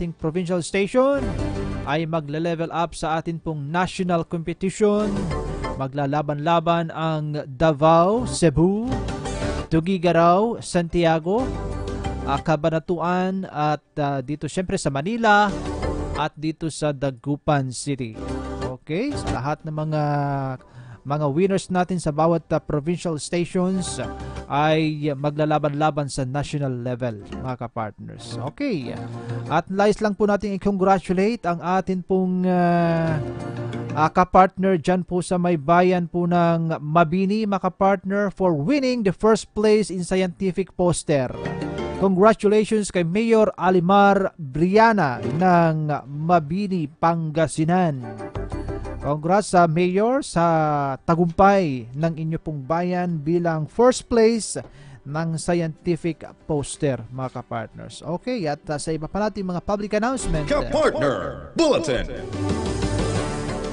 ating provincial station ay magle-level up sa atin pong national competition. Maglalaban-laban ang Davao, Cebu, Tuguegarao, Santiago, Cabanatuan at dito syempre sa Manila at dito sa Dagupan City. Okay, sa lahat ng mga winners natin sa bawat provincial stations ay maglalaban-laban sa national level, mga kapartners. Okay, at nais lang po natin i-congratulate ang atin pong kapartner dyan po sa may bayan po ng Mabini, mga kapartner, for winning the first place in scientific poster. Congratulations kay Mayor Alimar Briana ng Mabini, Pangasinan. Congrats sa Mayor sa tagumpay ng inyo pong bayan bilang first place ng scientific poster, mga kapartners. Okay, at sa iba pa natin mga public announcement. Kapartner Bulletin.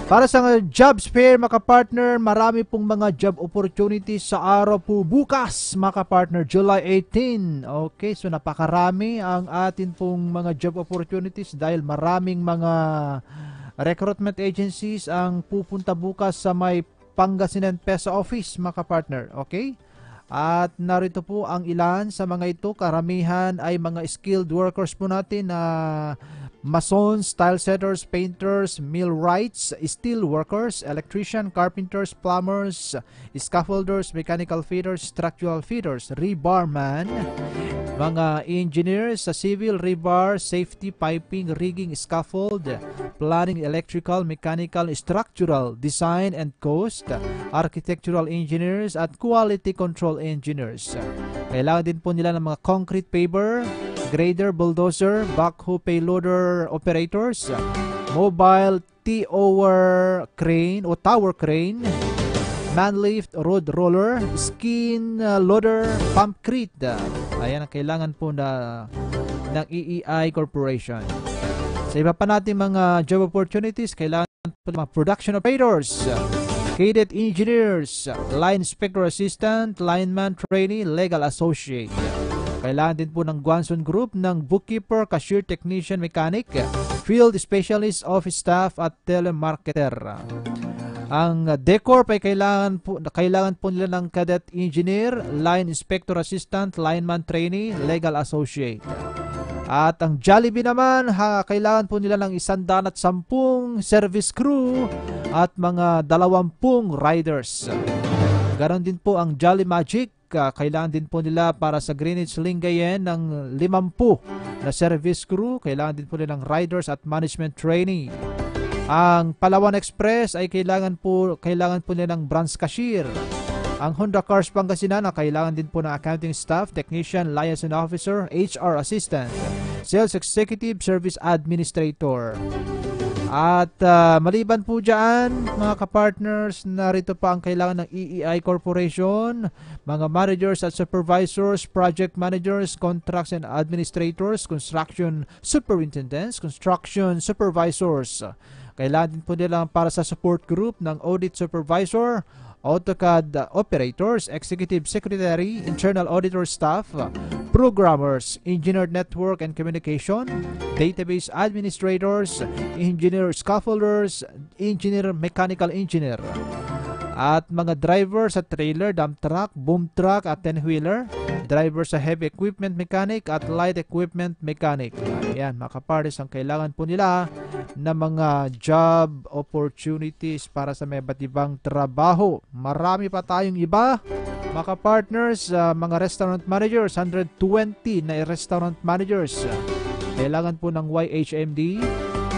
Para sa jobs fair, mga kapartner, marami pong mga job opportunities sa araw po bukas, mga kapartner, July 18. Okay, so napakarami ang atin pong mga job opportunities dahil maraming mga recruitment agencies ang pupunta bukas sa may Pangasinan PESA office, mga kapartner. Okay? At narito po ang ilan sa mga ito. Karamihan ay mga skilled workers po natin na masons, tile setters, painters, millwrights, steel workers, electrician, carpenters, plumbers, scaffolders, mechanical fitters, structural fitters, rebarman, mga engineers sa civil, rebar, safety, piping, rigging, scaffold, planning, electrical, mechanical, structural, design and cost, architectural engineers at quality control engineers. Kailangan din po nila ng mga concrete paver, grader, bulldozer, backhoe payloader operators, mobile T-over crane o tower crane, manlift, road roller, skin loader, pump crete. Ayan ang kailangan po ng EEI Corporation. Sa iba pa natin mga job opportunities, kailangan po mga production operators, cadet engineers, line inspector assistant, lineman trainee, legal associate. Kailangan din po ng Guanson Group ng bookkeeper, cashier, technician, mechanic, field specialist, office staff at telemarketer. Ang Decorp ay kailangan po nila ng cadet engineer, line inspector assistant, lineman trainee, legal associate. At ang Jollibee naman, kailangan po nila ng 110 service crew at mga 20 riders. Ganon din po ang Jolly Magic. Kailangan din po nila para sa Greenwich Lingayen ng 50 na service crew. Kailangan din po nila ng riders at management trainee. Ang Palawan Express ay kailangan po nila ng branch cashier. Ang Honda Cars Pangasinan kailangan din po ng accounting staff, technician, liaison officer, HR assistant, sales executive, service administrator. At maliban po dyan, mga kapartners, narito pa ang kailangan ng EEI Corporation, mga managers at supervisors, project managers, contracts and administrators, construction superintendents, construction supervisors. Kailangan din po nila para sa support group ng audit supervisor, AutoCAD operators, executive secretary, internal auditor staff, programmers, engineer network and communication, database administrators, engineer scaffolders, engineer mechanical engineer, at mga driver sa trailer, dump truck, boom truck at 10-wheeler, driver sa heavy equipment mechanic at light equipment mechanic. Ayan, mga kapartners, ang kailangan po nila na mga job opportunities para sa may iba't ibang trabaho. Marami pa tayong iba, mga partners, mga restaurant managers, 120 na restaurant managers. Kailangan po ng YHMD,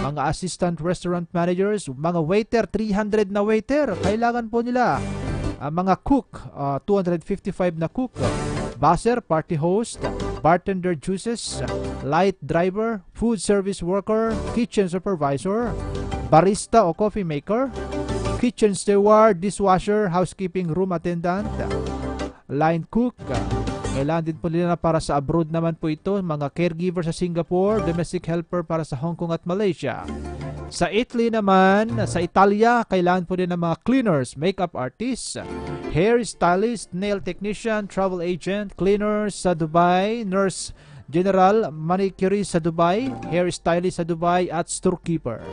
mga assistant restaurant managers, mga waiter, 300 na waiter. Kailangan po nila mga cook, 255 na cook, busser, party host, bartender juices, light driver, food service worker, kitchen supervisor, barista o coffee maker, kitchen steward, dishwasher, housekeeping room attendant, line cook. Kailangan din po nila para sa abroad naman po ito, mga caregiver sa Singapore, domestic helper para sa Hong Kong at Malaysia. Sa Italy naman, sa Italia, kailangan po din ng mga cleaners, makeup artists, hair stylist, nail technician, travel agent, cleaners sa Dubai, nurse general, manicurist sa Dubai, hairstylist sa Dubai, at storekeeper.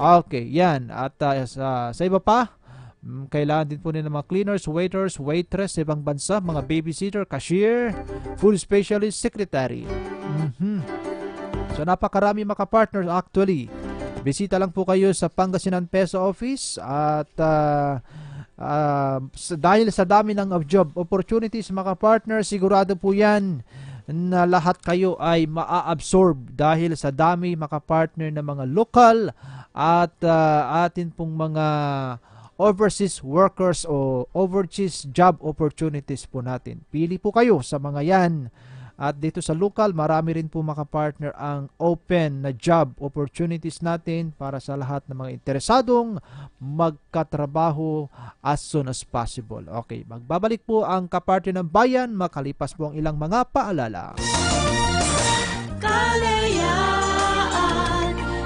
Okay, yan. At sa iba pa, kailangan din po nila mga cleaners, waiters, waitress sa ibang bansa, mga babysitter, cashier, food specialist, secretary. So napakarami mga partners actually. Bisita lang po kayo sa Pangasinan Peso Office at dahil sa dami ng job opportunities mga partner, sigurado po yan na lahat kayo ay maa-absorb dahil sa dami mga partner na mga local at atin pong mga overseas workers o overseas job opportunities po natin. Pili po kayo sa mga yan. At dito sa local, marami rin po mga partner ang open na job opportunities natin para sa lahat ng mga interesadong magkatrabaho as soon as possible. Okay, magbabalik po ang Kapartner ng Bayan makalipas po ang ilang mga paalala. Kalayaan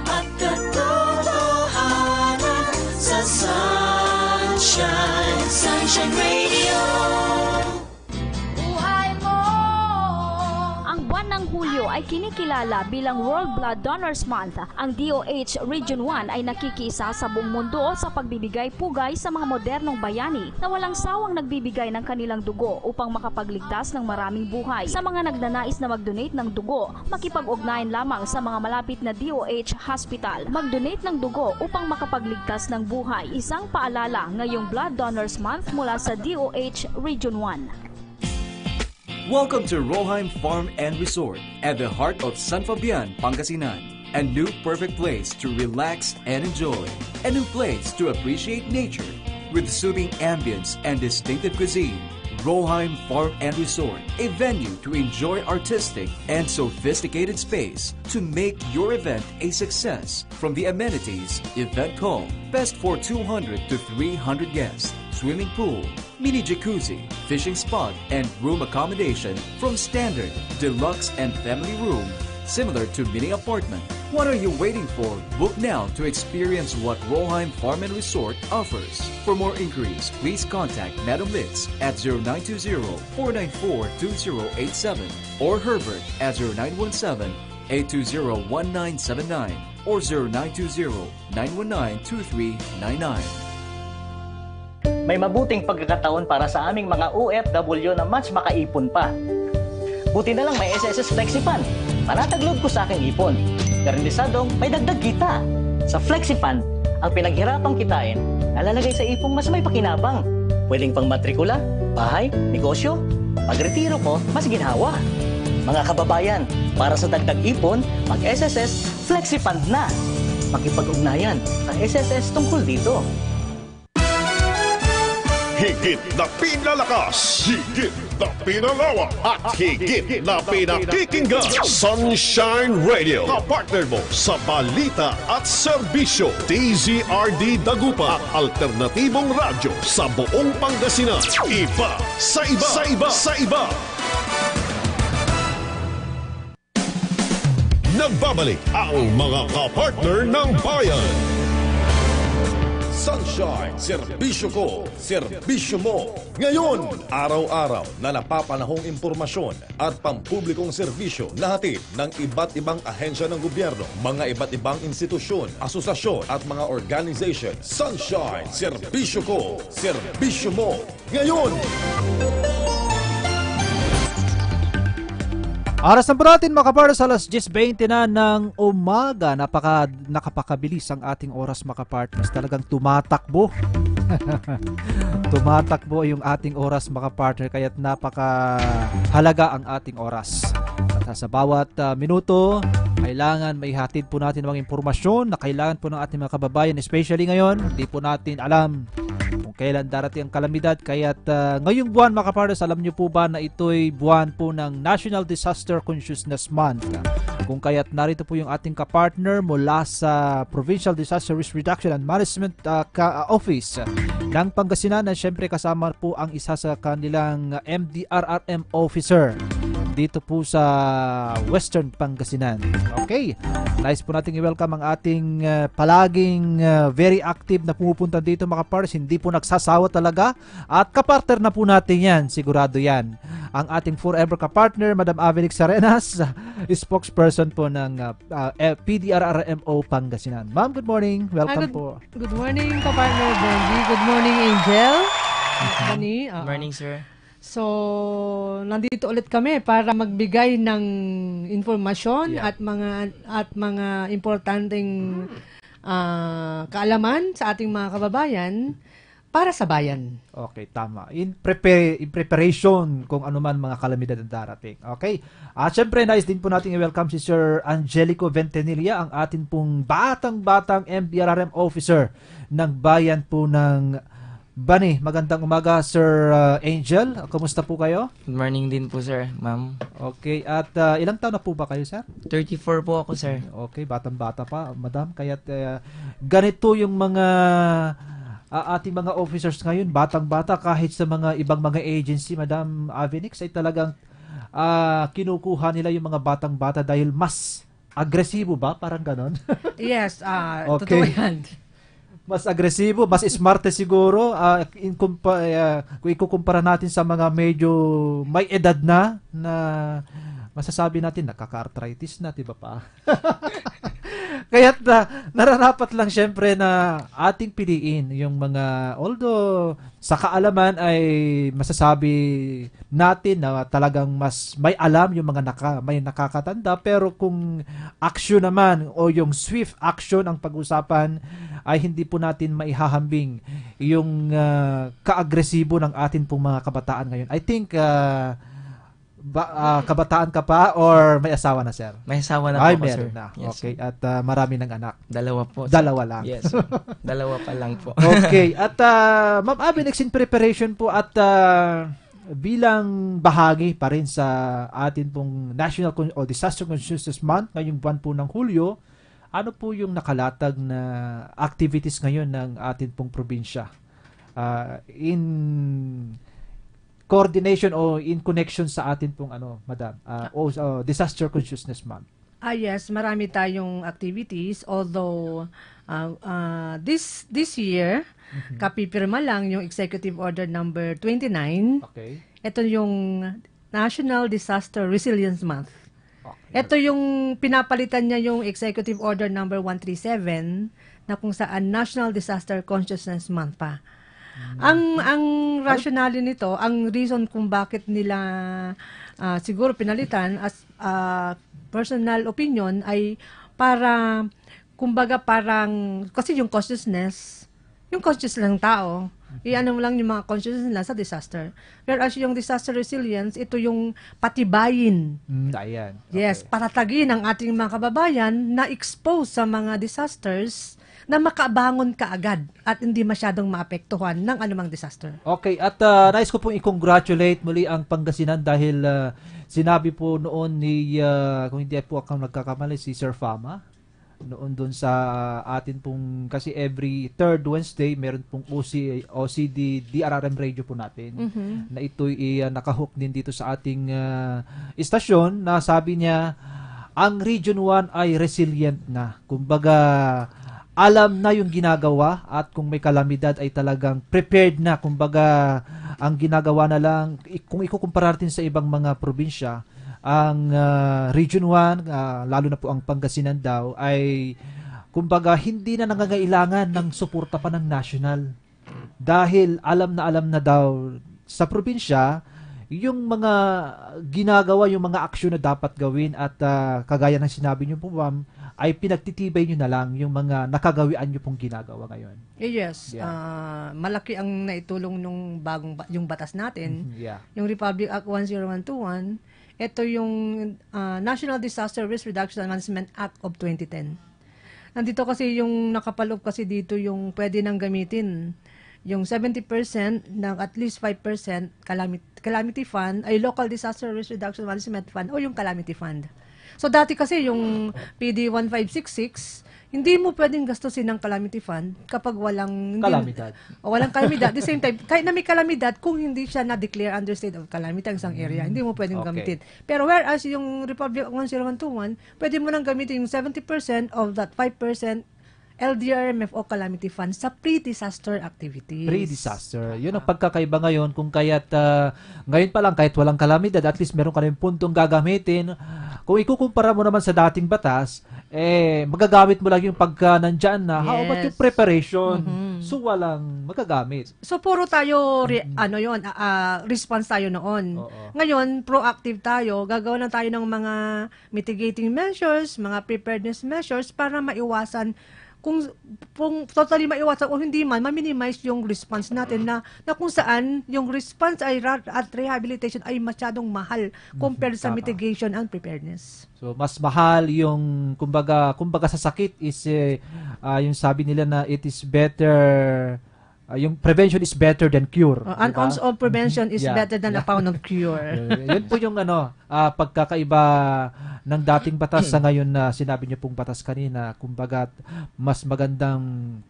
at katotohanan sa Sunshine Radio. Ng Hulyo ay kinikilala bilang World Blood Donors Month. Ang DOH Region 1 ay nakikiisa sa buong mundo sa pagbibigay pugay sa mga modernong bayani na walang sawang nagbibigay ng kanilang dugo upang makapagligtas ng maraming buhay. Sa mga nagnanais na mag-donate ng dugo, makipag-ugnayan lamang sa mga malapit na DOH Hospital. Mag-donate ng dugo upang makapagligtas ng buhay. Isang paalala ngayong Blood Donors Month mula sa DOH Region 1. Welcome to Roheim Farm and Resort at the heart of San Fabian, Pangasinan. A new perfect place to relax and enjoy. A new place to appreciate nature with soothing ambience and distinctive cuisine. Roheim Farm and Resort, a venue to enjoy artistic and sophisticated space to make your event a success. From the amenities, event hall, best for 200 to 300 guests, swimming pool, mini jacuzzi, fishing spot, and room accommodation from standard, deluxe, and family room, similar to mini apartment. What are you waiting for? Book now to experience what Roheim Farm and Resort offers. For more inquiries, please contact Madam Litz at 0920-494-2087 or Herbert at 0917-820-1979 or 0920-919-2399. May mabuting pagkakataon para sa aming mga OFW na mas makaipon pa. Buti na lang may SSS FlexiFund. Panatag loob ko sa aking ipon. Garantisadong may dagdag kita. Sa FlexiFund, ang pinaghirapang kitain, nalalagay sa ipong mas may pakinabang. Pwedeng pang matrikula, bahay, negosyo. Pagretiro ko, mas ginhawa. Mga kababayan, para sa dagdag ipon, mag-SSS FlexiFund na. Makipag-ugnayan sa SSS tungkol dito. Higit na pinalakas, higit na pinalawak, at higit na pinakikinggan. Sunshine Radio, kapartner mo sa balita at serbisyo. DZRD Dagupan at alternatibong radyo sa buong Pangasinan. Iba sa iba, sa iba, sa iba. Nagbabalik ang mga kapartner ng bayan. Sunshine, serbisyo ko, serbisyo mo. Ngayon, araw-araw na napapanahong impormasyon at pampublikong serbisyo na hatid ng iba't ibang ahensya ng gobyerno, mga iba't ibang institusyon, asosasyon at mga organization. Sunshine, serbisyo ko, serbisyo mo. Ngayon! Oras na po natin mga kapartner sa alas 10:20 na ng umaga. Nakapakabilis ang ating oras mga kapartners. Talagang tumatakbo. Tumatakbo yung ating oras mga partner, kaya't napakahalaga ang ating oras. At sa bawat minuto, kailangan may hatid po natin mga impormasyon na kailangan po ng ating mga kababayan, especially ngayon. Hindi po natin alam kung kailan darating ang kalamidad. Kaya't ngayong buwan mga kapartners, alam nyo po ba na ito'y buwan po ng National Disaster Consciousness Month. Kung kaya't narito po yung ating kapartner mula sa Provincial Disaster Risk Reduction and Management Office ng Pangasinan, na syempre kasama po ang isa sa kanilang MDRRM officer dito po sa Western Pangasinan. Okay, nice po nating i-welcome ang ating palaging very active na pumupunta dito mga kapars. Hindi po nagsasawa talaga at kapartner na po natin yan, sigurado yan. Ang ating forever kapartner, Madam Avelix Sarenas, spokesperson po ng Pdrrmo-Pangasinan. Ma'am, good morning. Welcome po. Good morning, Kapartner Bonji. Good morning, Angel. Good morning, sir. So, nandito ulit kami para magbigay ng informasyon at mga importanteng kaalaman sa ating mga kababayan para sa bayan. Okay, tama. In preparation kung ano man mga kalamidad ang darating. Okay? At syempre, nice din po natin i-welcome si Sir Angelico Ventanilla, ang atin pong batang-batang MPRRM officer ng bayan po ng Bani. Magandang umaga, Sir Angel. Kumusta po kayo? Good morning din po, sir, ma'am. Okay. At ilang taon na po ba kayo, sir? 34 po ako, sir. Okay, batang-bata pa, madam. Kaya't ganito yung mga ating mga officers ngayon, batang-bata, kahit sa mga ibang mga agency, Madam Avenix, ay talagang kinukuha nila yung mga batang-bata dahil mas agresibo ba? Parang ganon. Yes, okay. Totoo yan. Mas agresibo, mas smarte siguro. Kung ikukumpara natin sa mga medyo may edad na masasabi natin nakaka-arthritis na, diba pa? Kaya't nararapat lang syempre na ating piliin yung mga, although sa kaalaman ay masasabi natin na talagang mas may alam yung mga may nakakatanda, pero kung action naman o yung swift action ang pag-usapan ay hindi po natin maihahambing yung kaagresibo ng atin pong mga kabataan ngayon. I think kabataan ka pa or may asawa na, sir? May asawa na po ako, sir. Na. Yes, Okay, sir. at marami ng anak. Dalawa po. Dalawa lang. Yes, sir. Dalawa pa lang po. Okay, at Ma'am Abenex, in preparation po at bilang bahagi pa rin sa atin pong National o Disaster Consciousness Month, ngayong buwan po ng Hulyo, ano po yung nakalatag na activities ngayon ng atin pong probinsya? In coordination o in connection sa atin pong madam, Disaster Consciousness Month. Yes, marami tayong activities, although this year, kapipirma lang yung Executive Order number 29. Okay. Ito yung National Disaster Resilience Month. Okay. Ito yung pinapalitan niya yung Executive Order number 137 na kung saan National Disaster Consciousness Month pa. Ang rationale nito, ang reason kung bakit nila siguro pinalitan as personal opinion ay para kumbaga parang kasi yung conscious ng tao, iano mo lang yung mga consciousness nila sa disaster. Whereas yung disaster resilience, ito yung patibayin. Ayan. Yes, Okay. patatagin ang ating mga kababayan na expose sa mga disasters na makabangon kaagad at hindi masyadong maapektuhan ng anumang disaster. Okay, at nais ko pong i-congratulate muli ang Pangasinan dahil sinabi po noon ni, kung hindi po ako nagkakamali, si Sir Fama, noon dun sa atin pong, kasi every third Wednesday, meron pong OCD DRRM radio po natin, na ito'y nakahook din dito sa ating istasyon, na sabi niya, ang Region 1 ay resilient na. Kumbaga, alam na yung ginagawa at kung may kalamidad ay talagang prepared na. Kumbaga, ang ginagawa na lang, kung ikukumpara natin sa ibang mga probinsya, ang Region 1, lalo na po ang Pangasinan daw, ay kumbaga hindi na nangangailangan ng suporta pa ng national. Dahil alam na daw sa probinsya, yung mga ginagawa, yung mga aksyon na dapat gawin at kagaya ng sinabi niyo po, ma'am, ay pinagtitibay nyo na lang yung mga nakagawian nyo pong ginagawa ngayon. Yes, Yeah. malaki ang naitulong nung yung batas natin, Yeah. yung Republic Act 10121. Ito yung National Disaster Risk Reduction and Management Act of 2010. Nandito kasi yung nakapaloob kasi dito yung pwede nang gamitin. Yung 70% ng at least 5% calamity fund ay local disaster risk reduction management fund o yung calamity fund. So dati kasi yung PD 1566, hindi mo pwedeng gastusin ng calamity fund kapag walang Kalamidad. o walang kalamidad. At the same time, kahit na may kalamidad, kung hindi siya na-declare under state of calamity ang isang area, hindi mo pwedeng Okay. gamitin. Pero whereas yung Republic 10121, pwede mo nang gamitin yung 70% of that 5% LDRMF o calamity fund sa pre-disaster activities. Pre-disaster. Yun ang pagkakaiba ngayon kung kaya't ngayon pa lang kahit walang kalamidad, at least meron ka rin puntong gagamitin. Kung ikukumpara mo naman sa dating batas, magagamit mo lang yung pagka nandyan na. How about yung preparation? So walang magagamit. So puro tayo response tayo noon. Oo. Ngayon, proactive tayo, gagawa na tayo ng mga mitigating measures, mga preparedness measures para maiwasan kung totally maiwasan o hindi man, ma-minimize yung response natin na kung saan yung response at rehabilitation ay masyadong mahal compared sa Tama. mitigation and preparedness. So mas mahal yung kumbaga sa sakit is yung sabi nila na it is better yung prevention is better than cure. An diba? ounce of prevention is Yeah. better than a pound of cure. Yun po yung pagkakaiba ng dating batas sa ngayon na sinabi niyo pong batas kanina. Kumbaga mas magandang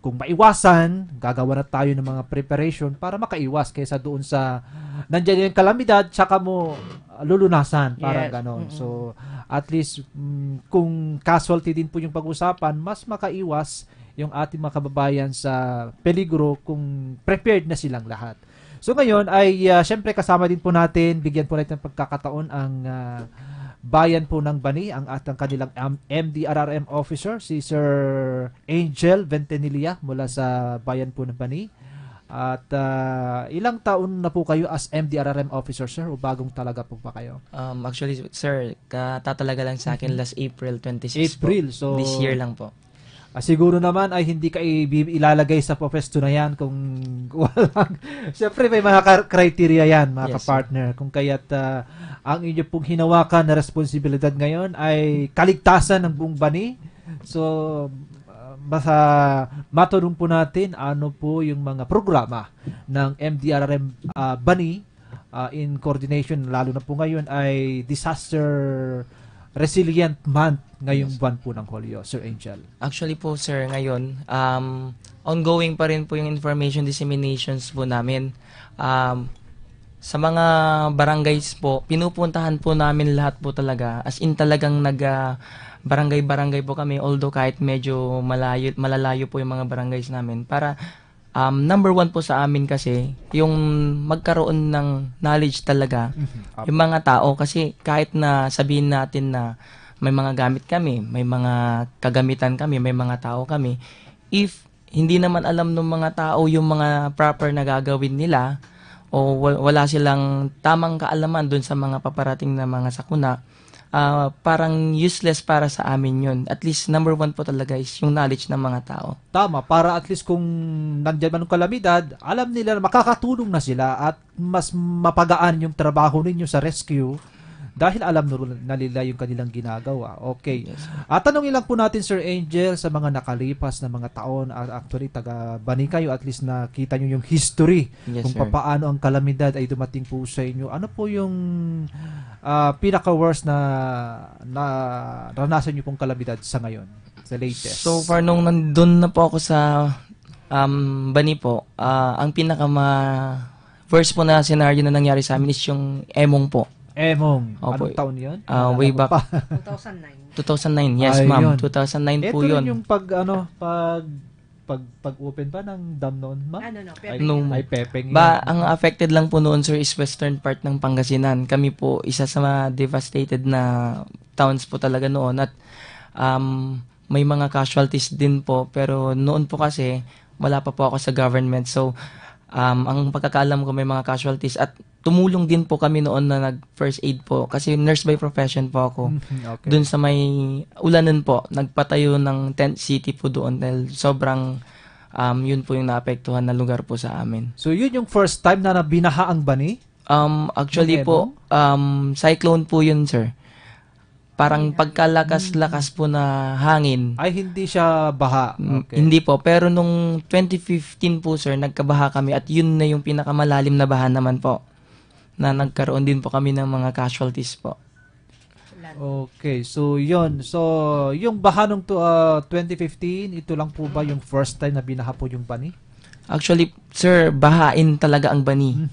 kung maiwasan, gagawa na tayo ng mga preparation para makaiwas kaysa doon sa nandiyan yung kalamidad tsaka mo lulunasan, parang Yes. ganon. So at least kung casualty din po yung pag-usapan, mas makaiwas yung ating mga kababayan sa peligro kung prepared na silang lahat. So ngayon ay syempre kasama din po natin, bigyan po natin ng pagkakataon ang bayan po ng Bani, ang atang kanilang MDRRM officer, si Sir Angel Ventanilla mula sa bayan po ng Bani. At ilang taon na po kayo as MDRRM officer, sir, o bagong talaga po pa kayo? Actually, sir, katatalaga lang sa akin last April 26 April, po. so This year lang po. Siguro naman ay hindi ka ilalagay sa pwesto na yan kung walang. Siyempre may mga criteria yan, mga Yes, kapartner. Kung kaya't ang inyo pong hinawakan na responsibilidad ngayon ay kaligtasan ng buong Bani. So, matanong po natin ano po yung mga programa ng MDRRM Bani in coordination, lalo na po ngayon ay Disaster Resilient Month ngayong buwan po ng Hulyo, Sir Angel. Actually po, sir, ngayon, ongoing pa rin po yung information disseminations po namin. Sa mga barangays po, pinupuntahan po namin lahat po talaga. As in talagang barangay-barangay po kami, although kahit medyo malalayo po yung mga barangays namin. Para number one po sa amin kasi, yung magkaroon ng knowledge talaga, yung mga tao. Kasi kahit na sabihin natin na may mga gamit kami, may mga kagamitan kami, may mga tao kami, if hindi naman alam ng mga tao yung mga proper na gagawin nila, o wala silang tamang kaalaman dun sa mga paparating na mga sakuna, parang useless para sa amin yun. At least number one po talaga is yung knowledge ng mga tao. Tama, para at least kung nandiyan man ang kalamidad, alam nila na makakatulong na sila at mas mapagaan yung trabaho ninyo sa rescue dahil alam na nila yung kanilang ginagawa. Okay. Yes. At tanongin lang po natin, Sir Angel, sa mga nakalipas na mga taon, actually taga-Bani kayo, at least nakita nyo yung history Yes, kung sir. paano ang kalamidad ay dumating po sa inyo. Ano po yung pinaka-worst na naranasan nyo pong kalamidad sa ngayon? Sa latest. So far, nung nandun na po ako sa Bani po, ang pinaka-worst po na scenario na nangyari sa amin is yung emong po. Emong, Opo. anong taon yun? Way Naalala mo back. pa? 2009. 2009, yes Ayun. ma'am. 2009 Ito po rin yun. yung pag-open ba ng dam noon, ma? Ay, pepeng yun. Ang affected lang po noon, sir, is western part ng Pangasinan. Kami po, isa sa mga devastated na towns po talaga noon. At may mga casualties din po. Pero noon po kasi, wala pa po ako sa government. So, ang pagkakaalam ko may mga casualties. At tumulong din po kami noon na nag-first aid po. Kasi nurse by profession po ako. Okay. Doon sa may ulanan po, nagpatayo ng tent city po doon dahil sobrang yun po yung naapektuhan na lugar po sa amin. So, yun yung first time na binaha ang Bani? Actually Yung po, cyclone po yun, sir. Parang pagkalakas-lakas po na hangin. Ay, hindi siya baha. Okay. Hindi po, pero nung 2015 po, sir, nagkabaha kami at yun na yung pinakamalalim na baha naman po. Na nagkaroon din po kami ng mga casualties po. Pangasinan. Okay, so yun. So, yung baha nung 2015, ito lang po ba yung first time na binaha po yung bani? Actually, sir, bahain talaga ang bani.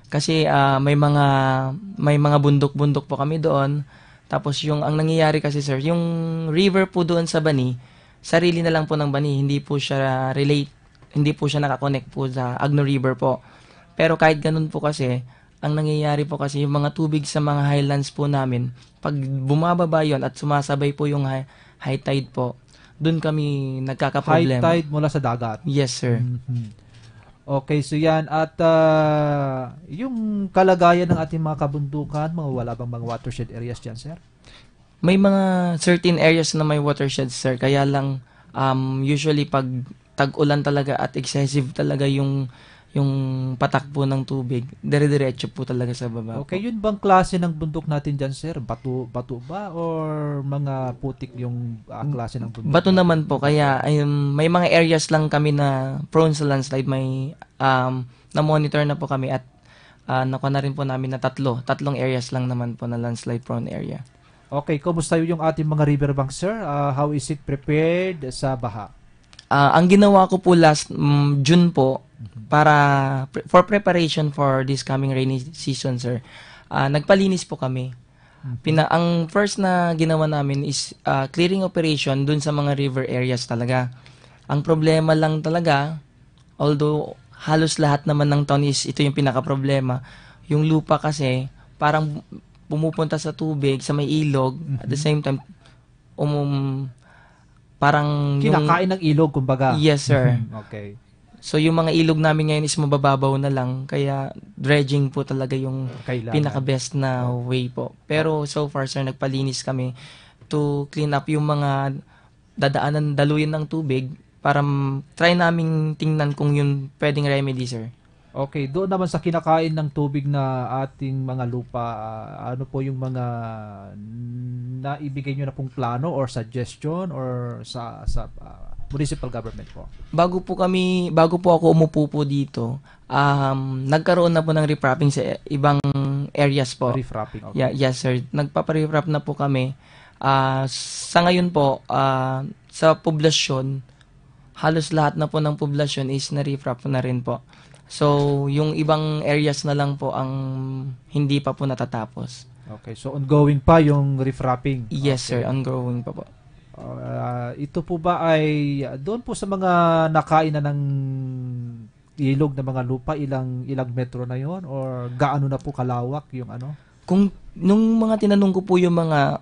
Kasi may mga bundok-bundok po kami doon. Tapos ang nangyayari kasi, sir, yung river po doon sa bani, sarili na lang po ng bani, hindi po siya nakakonect po sa Agno River po. Pero kahit ganun po kasi, ang nangyayari po kasi yung mga tubig sa mga highlands po namin, pag bumababa yon at sumasabay po yung high tide po, doon kami High nagkakaproblema. tide mula sa dagat. Yes, sir. Okay, so yan. At yung kalagayan ng ating mga kabundukan, wala bang mga watershed areas dyan, sir? May mga certain areas na may watersheds, sir. Kaya lang, usually pag tag-ulan talaga at excessive talaga yung patakbo ng tubig, dire-diretso po talaga sa baba. Okay, yun bang klase ng bundok natin dyan, sir? Bato ba? Or mga putik yung klase ng bundok? Bato naman po, kaya may mga areas lang kami na prone sa landslide. May na-monitor na po kami at nakuha na rin po namin na tatlong areas lang naman po na landslide prone area. Okay, kumusta yung ating mga riverbank, sir? How is it prepared sa baha? Ang ginawa ko po last June po, for preparation for this coming rainy season, sir, nagpalinis po kami. Ang first na ginawa namin is clearing operation dun sa mga river areas talaga. Ang problema lang talaga, although halos lahat naman ng town is ito yung pinaka-problema, yung lupa kasi parang pumupunta sa tubig, sa may ilog, at the same time, parang Kinakain ng ilog, kumbaga. Yes, sir. Okay. So, yung mga ilog namin ngayon is mabababaw na lang, kaya dredging po talaga yung Kailangan. pinaka-best na way po. Pero so far, sir, nagpalinis kami to clean up yung mga daluyan ng tubig para try naming tingnan kung yung pwedeng remedy, sir. Okay, doon naman sa kinakain ng tubig na ating mga lupa, ano po yung mga naibigay nyo na pong plano or suggestion or sa municipal government po? Bago po ako umupo po dito, nagkaroon na po ng repropping sa ibang areas po. Refrapping, okay. Yeah, yes, sir. Nagpapa-refrap na po kami. Sa ngayon po, sa poblasyon, halos lahat na po ng poblasyon is na-refrap na rin po. So, yung ibang areas na lang po ang hindi pa po natatapos. Okay, so ongoing pa yung refrapping? Yes, Okay. sir. Ongoing pa po. Ito po ba ay doon po sa mga nakain na ng ilog na mga lupa, ilang metro na yon or gaano na po kalawak yung ano? Nung mga tinanong ko po yung mga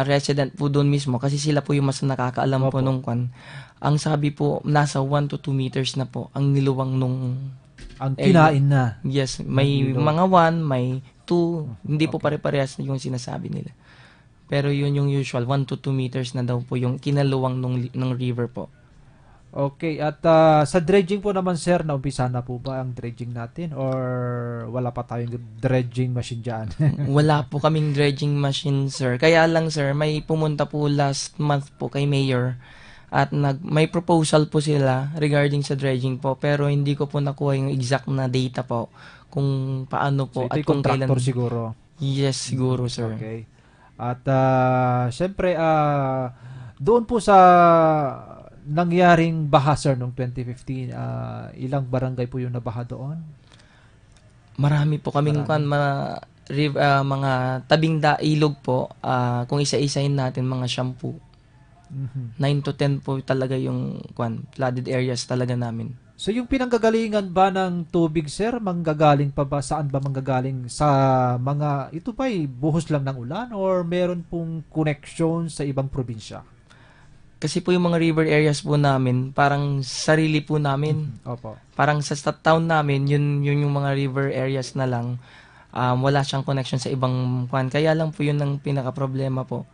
resident po doon mismo, kasi sila po yung mas nakakaalam po nung kwan, ang sabi po, nasa 1 to 2 meters na po ang niluwang nung Ang kinain na. Yes, may Ilog. mga 1, may 2, hindi po pare-parehas yung sinasabi nila. Pero yun yung usual, 1 to 2 meters na daw po yung kinaluwang ng river po. Okay, at sa dredging po naman, sir, naumpisa na po ba ang dredging natin or wala pa tayong dredging machine dyan? Wala po kaming dredging machine, sir. Kaya lang, sir, may pumunta po last month po kay Mayor at may proposal po sila regarding sa dredging po, pero hindi ko po nakuha yung exact na data po kung paano po So, ito at yung kung kailan. contractor siguro. Yes, siguro, sir. Okay. At syempre, doon po sa nangyaring baha, sir, noong 2015, ilang barangay po yung nabaha doon? Marami po kaming mga tabing ilog po, kung isa-isahin natin mga shampoo. 9 to 10 po talaga yung flooded areas talaga namin. So yung pinanggagalingan ba ng tubig, sir, manggagaling pa ba? Saan ba manggagaling? Sa mga, ito ba'y buhos lang ng ulan or meron pong connection sa ibang probinsya? Kasi po yung mga river areas po namin, parang sarili po namin. Opo. Parang sa town namin, yun yung mga river areas na lang. Wala siyang connection sa ibang Kaya lang po yun ang pinaka-problema po.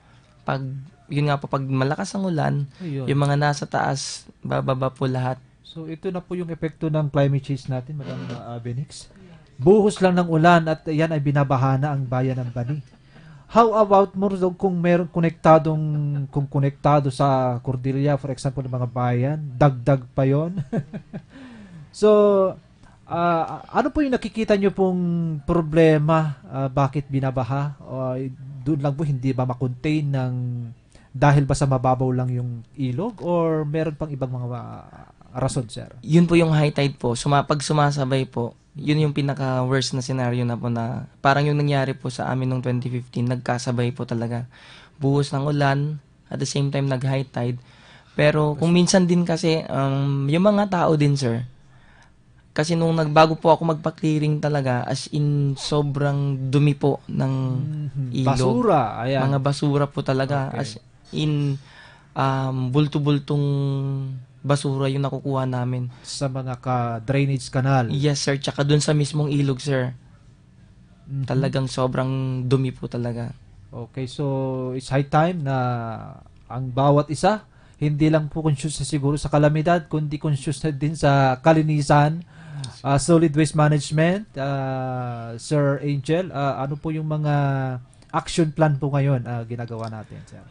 Yun nga po, pag malakas ang ulan, Ayun. yung mga nasa taas, bababa po lahat. So ito na po yung epekto ng climate change natin, Madam Benix. Buhos lang ng ulan at yan ay binabaha na ang bayan ng Bani. How about more kung meron konektado sa Cordillera, for example, ng mga bayan, dagdag pa yon. So, Ano po yung nakikita nyo pong problema? Bakit binabaha? Doon lang po hindi ba makontain ng dahil ba sa mababaw lang yung ilog or meron pang ibang mga rason, sir? Yun po yung high tide po. Pag sumasabay po, yun yung pinaka-worst na scenario na po na parang yung nangyari po sa amin noong 2015, nagkasabay po talaga. Buhos ng ulan, at the same time nag-high tide. Pero kung minsan din kasi, yung mga tao din, sir, kasi nung nagbago po ako magpa-clearing talaga, as in sobrang dumi po ng ilog. Basura, ayan. Mga basura po talaga. Okay. As in, bulto-bultong basura yung nakukuha namin. Sa mga drainage canal. Yes, sir. Tsaka dun sa mismong ilog, sir. Talagang sobrang dumi po talaga. Okay, so it's high time na ang bawat isa, hindi lang po conscious na siguro sa kalamidad, kundi conscious na din sa kalinisan, solid waste management. Sir Angel, ano po yung mga action plan po ngayon ginagawa natin, sir?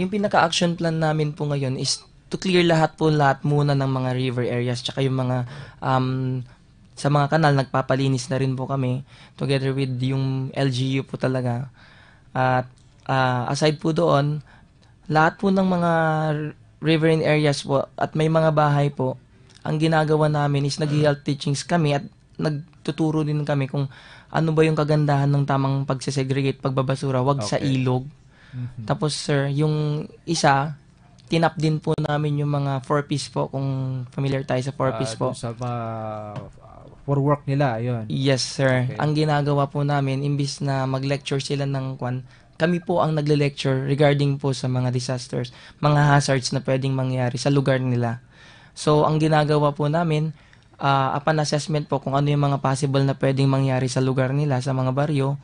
Yung pinaka-action plan namin po ngayon is to clear lahat muna ng mga river areas, tsaka yung mga sa mga kanal, nagpapalinis na rin po kami together with yung LGU po talaga. At aside po doon, lahat po ng mga riverine areas po at may mga bahay po, ang ginagawa namin is nag-health teachings kami at nagtuturo din kami kung ano ba yung kagandahan ng tamang pagsesegregate, pagbabasura, wag sa ilog. Tapos sir, yung isa, tinap din po namin yung mga 4-piece po, kung familiar tayo sa 4-piece po. Sa for work nila, yun. Yes, sir. Okay. Ang ginagawa po namin, imbis na mag-lecture sila ng kami po ang nagle-lecture regarding po sa mga disasters, mga hazards na pwedeng mangyari sa lugar nila. So, ang ginagawa po namin, upon assessment po kung ano yung mga possible na pwedeng mangyari sa lugar nila, sa mga baryo,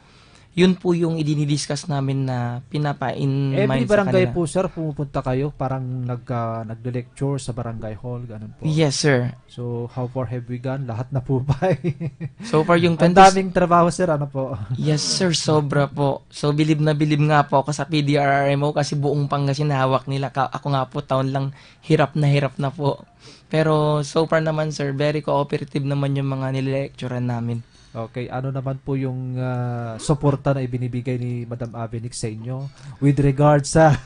yun po yung idinidiscuss namin na pinapain Every mind sa barangay kanila. po, sir, pumupunta kayo, parang nag-lecture sa barangay hall, ganun po. Yes, sir. So, how far have we gone? Lahat na po ba? So far yung Ang daming trabaho, sir, ano po? Yes, sir, sobra po. So, bilib na bilib nga po ako sa Pdrrmo kasi buong Pangasinan hawak nila. Ako nga po, taon lang, hirap na po. Pero, so far naman, sir, very cooperative naman yung mga nile-lecturean namin. Okay, ano naman po yung suporta na ibinibigay ni Madam Avenix sa inyo with regards sa...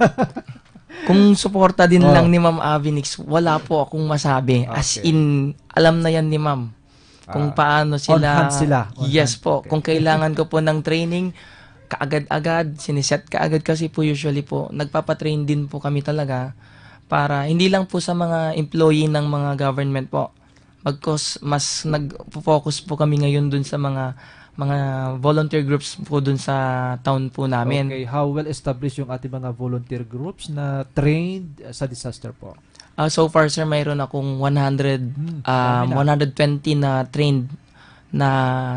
Kung suporta din lang ni Ma'am Avenix, wala po akong masabi. As in, alam na yan ni Ma'am. Kung paano sila... On hand sila. Yes po. Okay. Kung kailangan ko po ng training, kaagad-agad, siniset kaagad kasi po usually po, nagpapatrain din po kami talaga para hindi lang po sa mga employee ng mga government po. Mas nag-focus po kami ngayon dun sa mga volunteer groups po dun sa town po namin. Okay, how well established yung ating mga volunteer groups na trained sa disaster po? So far, sir, mayroon akong 120 na trained na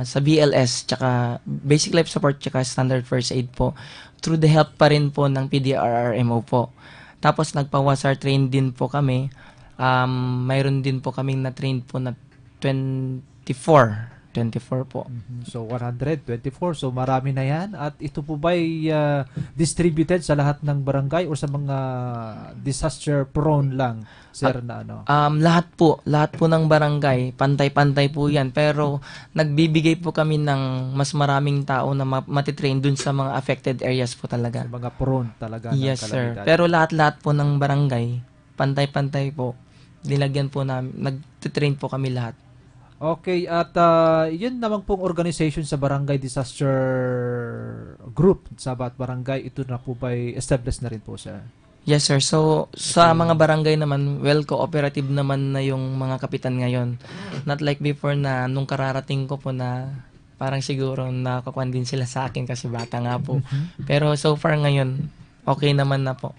sa BLS, tsaka Basic Life Support, tsaka Standard First Aid po. Through the help pa rin po ng Pdrrmo po. Tapos nagpa-WASAR train din po kami. Mayroon din po kaming na-train po na 24 po. So 124, so marami na yan. At ito po ba ay distributed sa lahat ng barangay o sa mga disaster prone lang, sir, na ano? Lahat po ng barangay, pantay-pantay po yan. Pero nagbibigay po kami ng mas maraming tao na matitrain dun sa mga affected areas po talaga. Sa mga prone talaga. Yes, ng sir. kalamidad. Pero lahat po ng barangay, pantay-pantay po. Nilagyan po namin, nag-train po kami lahat. Okay, at yun naman pong organization sa Barangay Disaster Group sa bawat barangay, ito na po ba established na rin po, sir? Yes, sir. So, sa mga barangay naman, well, cooperative naman na yung mga kapitan ngayon. Not like before na nung kararating ko po na parang siguro nakakuan din sila sa akin kasi bata nga po. Pero so far ngayon, okay naman na po.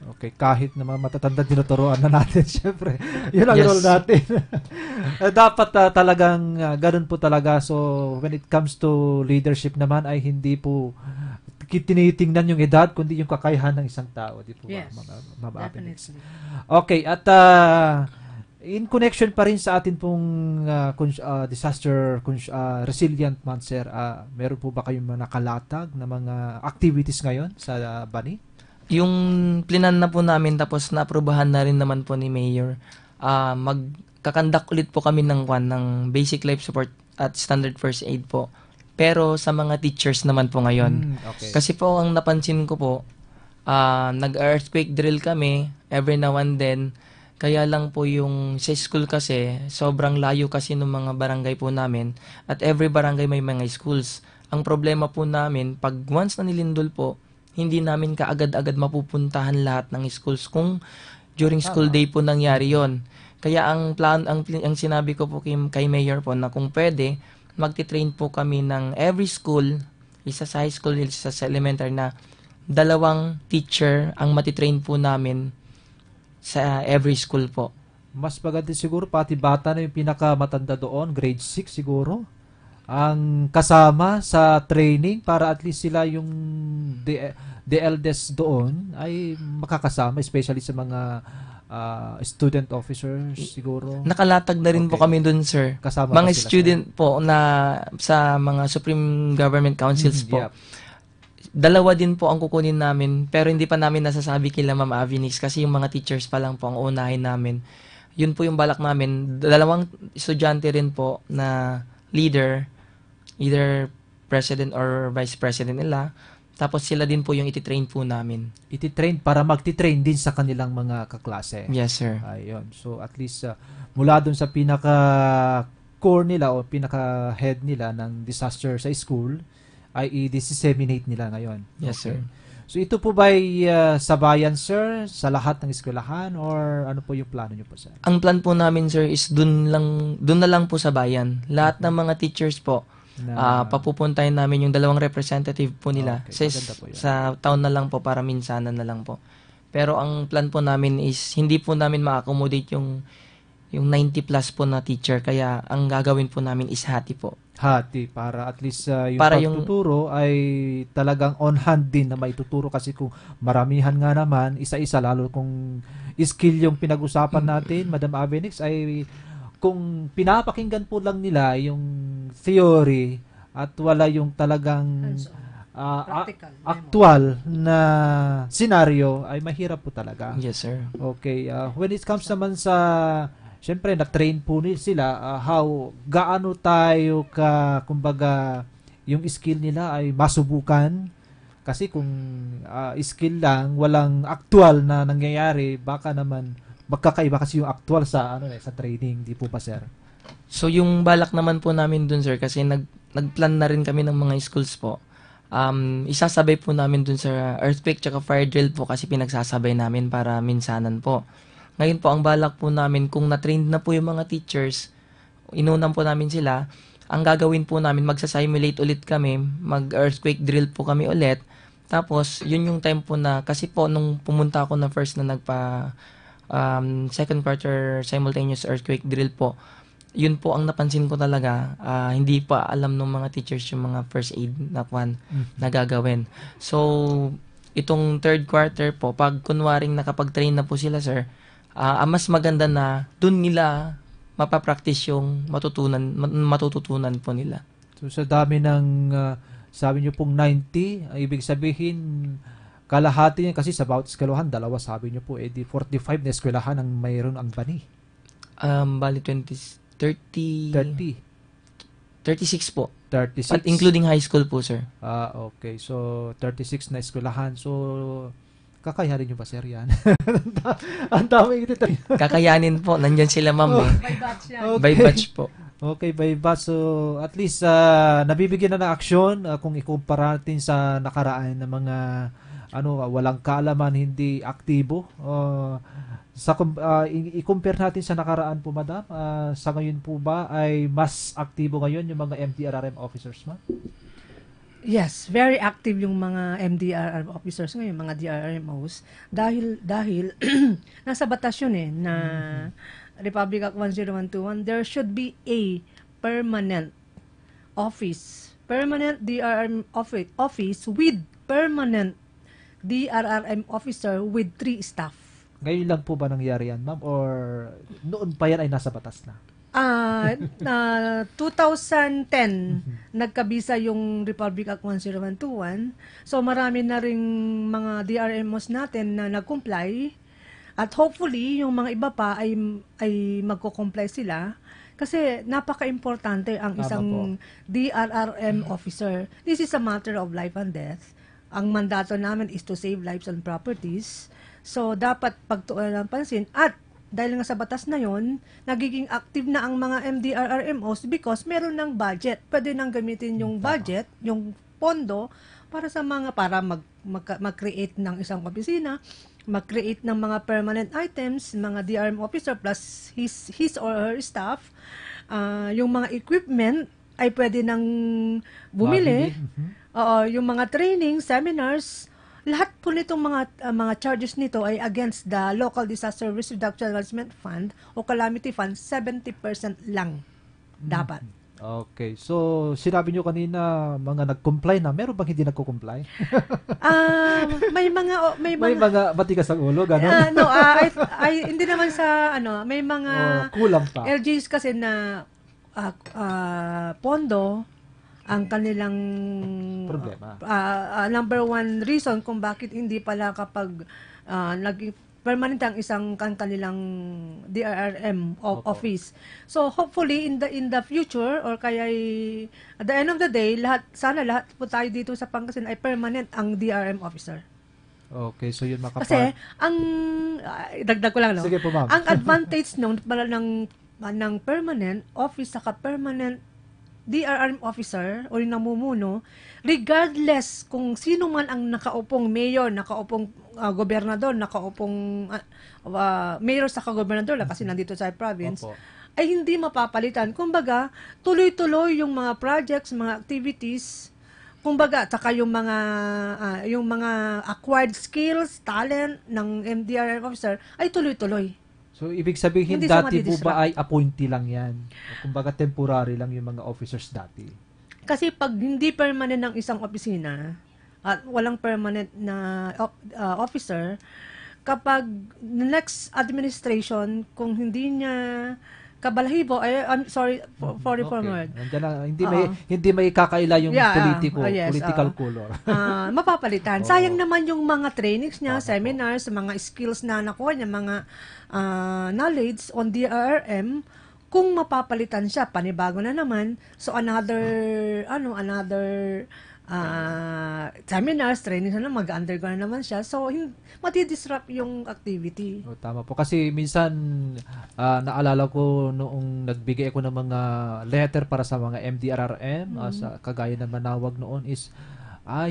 Okay, kahit na mga matatanda tinuturuan na natin, syempre. Yun ang Yes. role natin. Dapat talagang ganun po talaga. So, when it comes to leadership naman ay hindi po tinitingnan yung edad, kundi yung kakayahan ng isang tao. Di po Yes, ba, Ma'am Avenix? definitely. Okay, at in connection pa rin sa atin pong disaster resilient month, sir, meron po ba kayong mga nakalatag na mga activities ngayon sa Bani? Yung plinan na po namin tapos na-aprobahan na rin naman po ni Mayor, kakandak ulit po kami ng basic life support at standard first aid po. Pero sa mga teachers naman po ngayon. Okay. Kasi po ang napansin ko po, nag-earthquake drill kami every now and then. Kaya lang po yung sa school kasi, sobrang layo kasi ng mga barangay po namin. At every barangay may mga schools. Ang problema po namin, pag once na nilindol po, hindi namin kaagad-agad mapupuntahan lahat ng schools kung during school day po nangyari yon. Kaya ang sinabi ko po kay Mayor po na kung pwede, magti-train po kami ng every school, isa sa high school, isa sa elementary na 2 teacher ang matitrain po namin sa every school po. Mas maganda siguro, pati bata na yung pinakamatanda doon, grade 6 siguro, ang kasama sa training para at least sila yung the eldest doon ay makakasama, especially sa mga student officers siguro. Nakalatag na rin po kami dun, sir. Kasama mga pa sila, student po na sa mga Supreme Government Councils po. Yep. 2 din po ang kukunin namin, pero hindi pa namin nasasabi kila Ma'am Avinix kasi yung mga teachers pa lang po ang unahin namin. Yun po yung balak namin. 2 estudyante rin po na leader, either president or vice president nila. Tapos sila din po yung ititrain po namin. Ititrain para magtitrain din sa kanilang mga kaklase. Yes, sir. Ayun. So at least mula dun sa pinaka core nila o pinaka head nila ng disaster sa school ay i-disseminate nila ngayon. Yes, sir. So ito po ba sa bayan, sir, sa lahat ng eskwelahan, or ano po yung plano niyo po, sir? Ang plan po namin, sir, is dun na lang po sa bayan. Lahat ng mga teachers po, papupuntahin namin yung 2 representative po nila. Okay, maganda po yan. Sa town na lang po para minsanan na lang po. Pero ang plan po namin is hindi po namin ma-accommodate yung 90 plus po na teacher. Kaya ang gagawin po namin is hati po. Hati, para at least yung Para pagtuturo ay talagang on hand din na maituturo, kasi kung maramihan nga naman, isa-isa, lalo kung skill yung pinag-usapan natin, Madam Avenix, ay kung pinapakinggan po lang nila yung theory at wala yung talagang Practical, actual na scenario, ay mahirap po talaga. Yes, sir. Okay, when it comes naman sa, syempre na-train po sila, gaano tayo kumbaga, yung skill nila ay masubukan, kasi kung skill lang, walang actual na nangyayari, baka naman magkakaiba kasi yung actual sa sa training, di po ba, sir? So yung balak naman po namin dun, sir, kasi nagplan na rin kami ng mga schools po. Isasabay po namin dun sa earthquake tsaka fire drill po, kasi pinagsasabay namin para minsanan po. Ngayon po, ang balak po namin, kung na-trained na po yung mga teachers, inunan po namin sila, ang gagawin po namin, magsasimulate ulit kami, mag-earthquake drill po kami ulit. Tapos, yun yung time po na, kasi po, nung pumunta ako na first na second quarter simultaneous earthquake drill po, yun po ang napansin ko talaga, hindi pa alam ng mga teachers yung mga first aid na gagawin. So, itong third quarter po, pag kunwaring nakapag-train na po sila, sir, mas maganda na dun nila mapapractice yung matututunan po nila. So sa dami ng sabi niyo pong 90, ibig sabihin kalahati niya, kasi sa bawat eskwelahan 2 sabi niyo po, di 45 na eskwelahan ang mayroon ang bani. Bali 36 po. 36. Including high school po, sir. Okay. So 36 na eskwelahan. So kakayanin niyo ba, sir, yan? Ang dami ito. Kakayanin po. Nandyan sila, ma'am. By batch yan. Okay. By batch po. Okay, by batch. So, at least, nabibigyan na ng aksyon kung ikumpara natin sa nakaraan ng mga walang kaalaman, hindi aktibo. I-compare natin sa nakaraan po, madam. Sa ngayon po ba ay mas aktibo ngayon yung mga MDRRM officers, ma'am? Yes, very active yung mga MDRRM officers ngayon, mga DRRMOs, dahil nasa batas yun na Republic Act 10121, there should be a permanent DRRM office with permanent DRRM officer with 3 staff. Ngayon lang po ba nangyari yan, ma'am? Or noon pa yan ay nasa batas na? 2010, nagkabisa yung Republic Act 10121. So, marami na ring mga DRMOs natin na nag-comply. At hopefully, yung mga iba pa ay magko-comply sila kasi napaka-importante ang Tama isang DRRM officer. This is a matter of life and death. Ang mandato namin is to save lives and properties. So, dapat pagtuunan ng pansin at dahil nga sa batas na yon, nagiging active na ang mga MDRRMOs because meron ng budget. Pwede nang gamitin yung budget, yung pondo para sa mag-create ng isang opisina, mag-create ng mga permanent items, mga DRM officer plus his or her staff. Yung mga equipment ay pwede nang bumili. Yung mga training, seminars, lahat po nitong mga charges nito ay against the Local Disaster Risk Reduction Management Fund o Calamity Fund, 70% lang dapat. Okay. So, sinabi nyo kanina, mga nag-comply na. Meron bang hindi nagko-comply? May mga matigas ang ulo, gano'n? Hindi naman sa, may mga kulang pa. LGs kasi na pondo, ang kanilang problema. Number one reason kung bakit hindi pala kapag naging permanent ang isang kanilang DRRM office. So hopefully in the future or kaya at the end of the day, sana lahat po tayo dito sa Pangasinan ay permanent ang DRM officer. Okay, so yun Kasi ang dagdag ko lang, no. Sige po, ma'am. Ang advantage ng permanent office saka permanent DRRM officer o yung namumuno, regardless kung sino man ang nakaupong mayor, nakaupong gobernador, nakaupong mayor sa gobernador kasi nandito sa province, ay hindi mapapalitan. Kumbaga, tuloy-tuloy yung mga projects, mga activities, kumbaga, taka yung mga acquired skills, talent ng MDRRM officer ay tuloy-tuloy. So, ibig sabihin, Hindi dati po ba ay appointee lang yan? Kumbaga, temporary lang yung mga officers dati. Kasi pag hindi permanent ng isang opisina at walang permanent na officer, kapag next administration, kung hindi niya kabalahibo, I'm sorry for the former. Hindi may kakaila yung political color. Mapapalitan. Sayang naman yung mga trainings niya, seminars, mga skills na nakuha niya, mga knowledge on DRRM, kung mapapalitan siya, panibago na naman. So another seminars, trainings na mag-undergo na naman siya. So mati-disrupt yung activity. Tama po. Kasi minsan, naalala ko noong nagbigay ako ng mga letter para sa mga MDRRM, sa kagaya ng manawag noon is,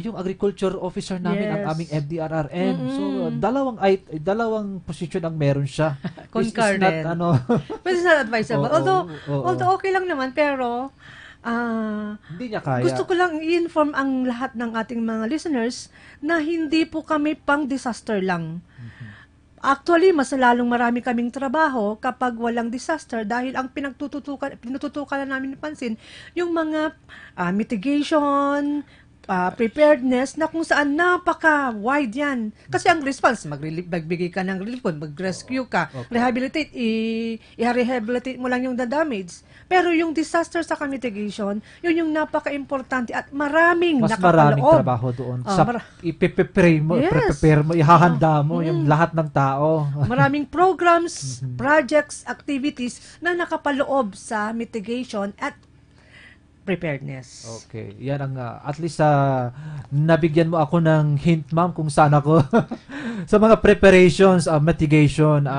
yung agriculture officer namin, ang aming MDRRM. So, dalawang posisyon ang meron siya. Concurrent. But it's not advisable. Although okay lang naman, pero hindi niya kaya. Gusto ko lang i-inform ang lahat ng ating mga listeners na hindi po kami pang disaster lang. Actually, mas lalong marami kaming trabaho kapag walang disaster dahil ang pinututukan na namin pansin yung mga mitigation, preparedness na kung saan napaka-wide yan. Kasi ang response, magbigay ka ng relief, mag-rescue ka, rehabilitate, i-rehabilitate mo lang yung damage. Pero yung disaster sa mitigation, yun yung napaka-importante at maraming nakapaloob. Mas maraming trabaho doon. Prepare mo, ihahanda mo yung lahat ng tao. Maraming programs, projects, activities na nakapaloob sa mitigation at preparedness. Okay. Yan ang, at least nabigyan mo ako ng hint, ma'am, kung saan ako sa mga preparations, mitigation,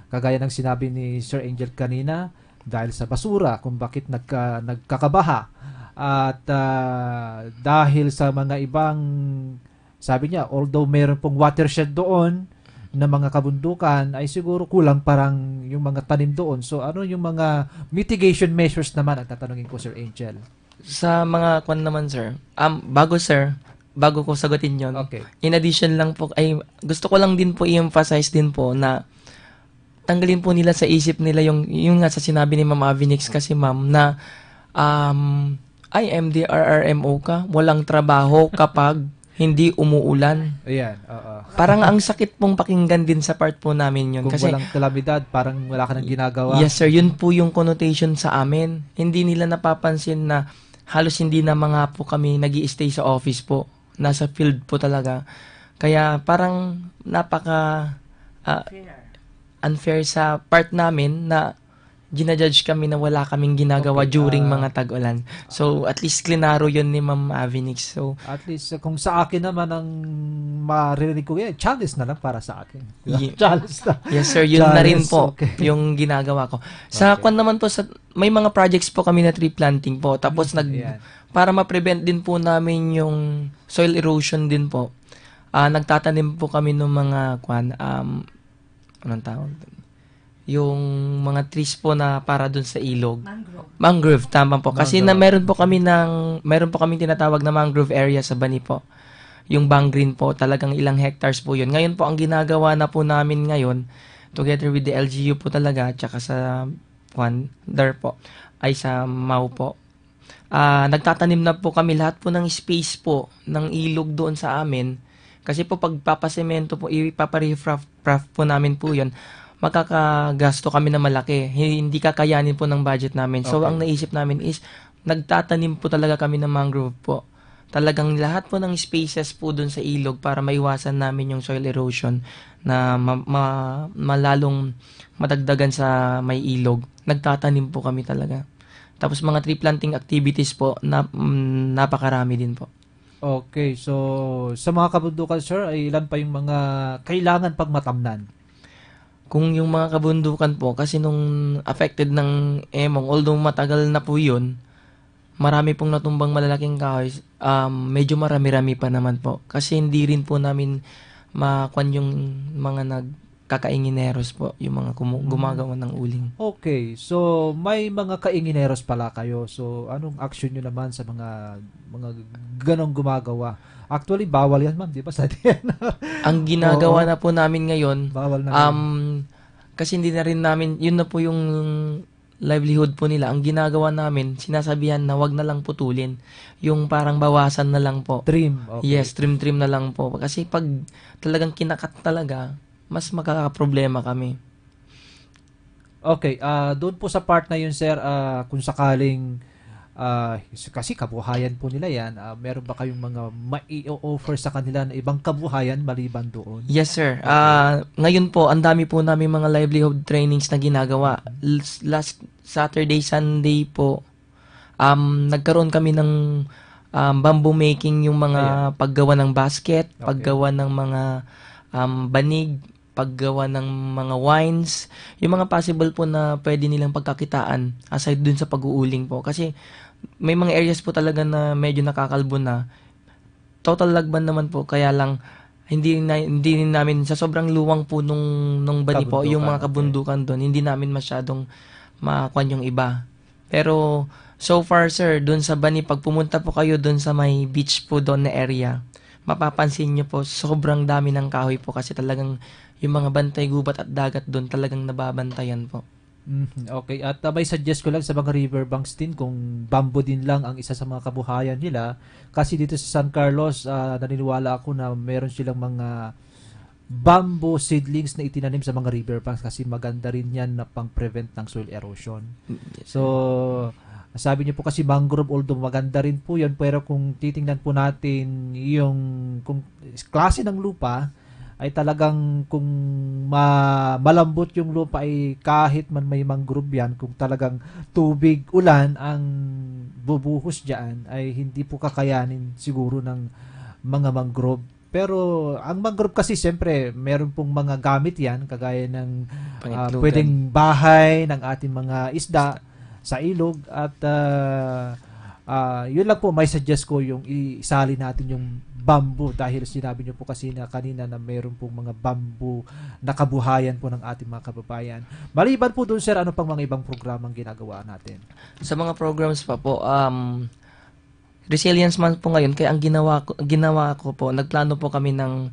kagaya ng sinabi ni Sir Angel kanina, dahil sa basura, kung bakit nagkakabaha. At dahil sa mga ibang, sabi niya, although mayroon pong watershed doon, na mga kabundukan ay siguro kulang parang yung mga tanim doon. So ano yung mga mitigation measures naman ang tatanungin ko, Sir Angel? Sa mga kwan naman, sir. Bago ko sagutin yon. Okay. In addition lang po, ay gusto ko lang din po i-emphasize din po na tanggalin po nila sa isip nila yung nga sa sinabi ni Ma'am Avinix kasi ma'am na ay MDRRMO ka, walang trabaho kapag hindi umuulan. Ayan, Parang ang sakit pong pakinggan din sa part po namin yun. Kung kasi walang kalamidad, parang wala ka nang ginagawa. Yes sir, yun po yung connotation sa amin. Hindi nila napapansin na halos hindi na mga po kami nag-i-stay sa office po. Nasa field po talaga. Kaya parang napaka ah, unfair sa part namin na ginajudge kami na wala kaming ginagawa Okay, during mga tag-ulan. So, at least klinaro yun ni Ma'am Avinix. So, At least kung sa akin naman ang maririnig ko, challenge na lang para sa akin. Ye- Challenge na. yes sir, yun na rin Challenge, po okay. yung ginagawa ko. Sa Okay. kwan naman po, may mga projects po kami na tree planting po. Tapos Ayan. para ma-prevent din po namin yung soil erosion din po. Nagtatanim po kami ng mga anong tawag doon? Yung mga trees po na para dun sa ilog. Mangrove, tama po. Kasi meron po kami tinatawag na mangrove area sa Bani po. Yung Bang Green po, talagang ilang hectares po yun. Ngayon po, ang ginagawa na po namin ngayon, together with the LGU po talaga, tsaka sa DAR po, ay sa MAU po. Nagtatanim na po kami lahat po ng space po, ng ilog doon sa amin. Kasi po, pagpapasemento po, ipaparefraff po namin po yun, makakagasto kami na malaki. Hindi kakayanin po ng budget namin. So, Okay. ang naisip namin is, nagtatanim po talaga kami ng mangrove po. Talagang lahat po ng spaces po dun sa ilog para maiwasan namin yung soil erosion na malalong madagdagan sa may ilog. Nagtatanim po kami talaga. Tapos mga tree planting activities po, napakarami din po. Okay, so sa mga kabundukan, sir, ay ilan pa yung mga kailangan pag matamnan? Kung yung mga kabundukan po, kasi nung affected ng emong, although matagal na po yun, marami pong natumbang malalaking kahoy, medyo marami-rami pa naman po. Kasi hindi rin po namin makwan yung mga nagkakaingineros po, yung mga gumagawa ng uling. Okay, so may mga kaingineros pala kayo. So anong action nyo naman sa mga ganong gumagawa? Actually, bawal yan, ma'am, di ba? Sa Ang ginagawa na po namin ngayon, bawal na. kasi hindi na rin namin, yun na po yung livelihood po nila. Ang ginagawa namin, sinasabihan na wag na lang putulin. Yung parang bawasan na lang po. Trim. Okay. Yes, trim na lang po. Kasi pag talagang kinakat talaga, mas makakaproblema kami. Okay, doon po sa part na yun, sir, kung sakaling kasi kabuhayan po nila yan, meron ba kayong mga mai-offer sa kanila na ibang kabuhayan maliban doon? Yes, sir. Ngayon po, ang dami po namin mga livelihood trainings na ginagawa. Last Saturday, Sunday po, nagkaroon kami ng bamboo making, yung mga paggawa ng basket, Okay. paggawa ng mga banig, paggawa ng mga wines, yung mga possible po na pwede nilang pagkakitaan aside dun sa pag-uuling po. Kasi may mga areas po talaga na medyo nakakalbo na. Total lagban naman po, kaya lang hindi namin sa sobrang luwang po nung bani po, yung mga kabundukan doon, hindi namin masyadong makuan yung iba. Pero so far, sir, doon sa bani, pag pumunta po kayo doon sa may beach po doon na area, mapapansin nyo po, sobrang dami ng kahoy po kasi talagang yung mga bantay gubat at dagat doon talagang nababantayan po. Okay, at may suggest ko lang sa mga riverbanks din kung bamboo din lang ang isa sa mga kabuhayan nila. Kasi dito sa San Carlos, naniniwala ako na meron silang mga bamboo seedlings na itinanim sa mga riverbanks kasi maganda rin yan na pang-prevent ng soil erosion. Yes. So, sabi niyo po kasi mangrove, although maganda rin po yan, pero kung titingnan po natin yung kung klase ng lupa, ay talagang kung malambot yung lupa ay kahit man may mangrove yan, kung talagang tubig, ulan ang bubuhos dyan, ay hindi po kakayanin siguro ng mga mangrove. Pero ang mangrove kasi siyempre meron pong mga gamit yan, kagaya ng Pangitlugan. pwedeng bahay ng ating mga isda sa ilog at yun lang po may suggest ko yung isali natin yung bamboo dahil sinabi niyo po kasi na kanina na mayroon pong mga bamboo na kabuhayan po ng ating mga kababayan. Maliban po doon, sir, ano pang mga ibang programang ginagawa natin? Sa mga programs pa po, Resilience Month po ngayon, kaya ang ginawa ko po, nagplano po kami ng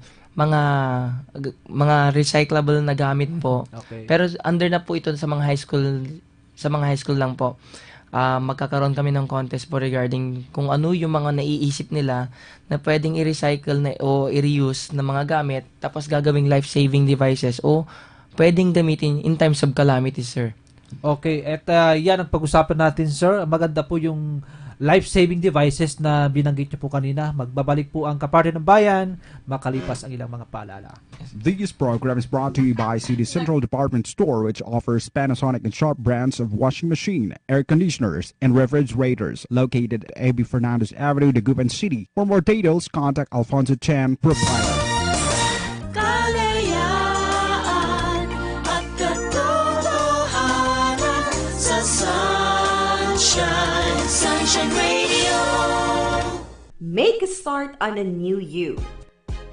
mga recyclable na gamit po. Okay. Pero under na po ito sa mga high school lang po. Magkakaroon kami ng contest po regarding kung ano yung mga naiisip nila na pwedeng i-recycle o i-reuse na mga gamit tapos gagawing life-saving devices o pwedeng gamitin in times of calamities, sir. Okay, at yan ang pag-usapan natin, sir. Maganda po yung life-saving devices na binanggit niyo po kanina. Magbabalik po ang Kapartner ng Bayan makalipas ang ilang mga paalala. This program is brought to you by City Central Department Store, which offers Panasonic and Sharp brands of washing machine, air conditioners, and refrigerators, located at A.B. Fernandez Avenue, Dagupan City. For more details, contact Alfonso Chan, proprietor. Kalayaan at katotohanan sa Sunshine Radio. Make a start on a new you.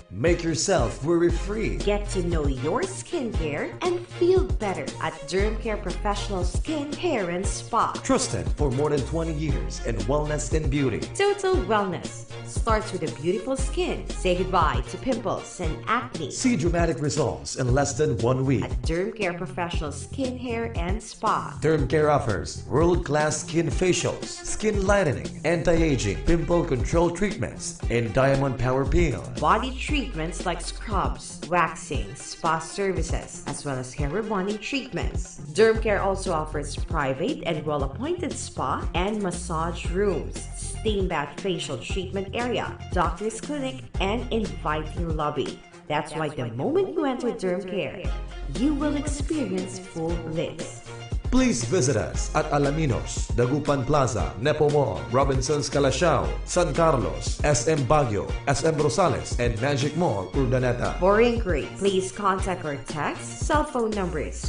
Make yourself worry-free. Get to know your skincare and feel better at Dermcare Professional Skin, Hair, and Spa. Trusted for more than 20 years in wellness and beauty. Total wellness starts with a beautiful skin. Say goodbye to pimples and acne. See dramatic results in less than 1 week. At Dermcare Professional Skin, Hair, and Spa. Dermcare offers world-class skin facials, skin lightening, anti-aging, pimple control treatments, and diamond power peel. Body treatments like scrubs, waxing, spa services, as well as hair rebonding treatments. Dermcare also offers private and well-appointed spa and massage rooms, steam bath facial treatment area, doctor's clinic, and inviting lobby. That's why the moment you enter Dermcare, you will experience full bliss. Please visit us at Alaminos, Dagupan Plaza, Nepo Mall, Robinsons Calasiao, San Carlos, SM Baguio, SM Rosales, and Magic Mall, Urdaneta. For inquiry, please contact or text cell phone numbers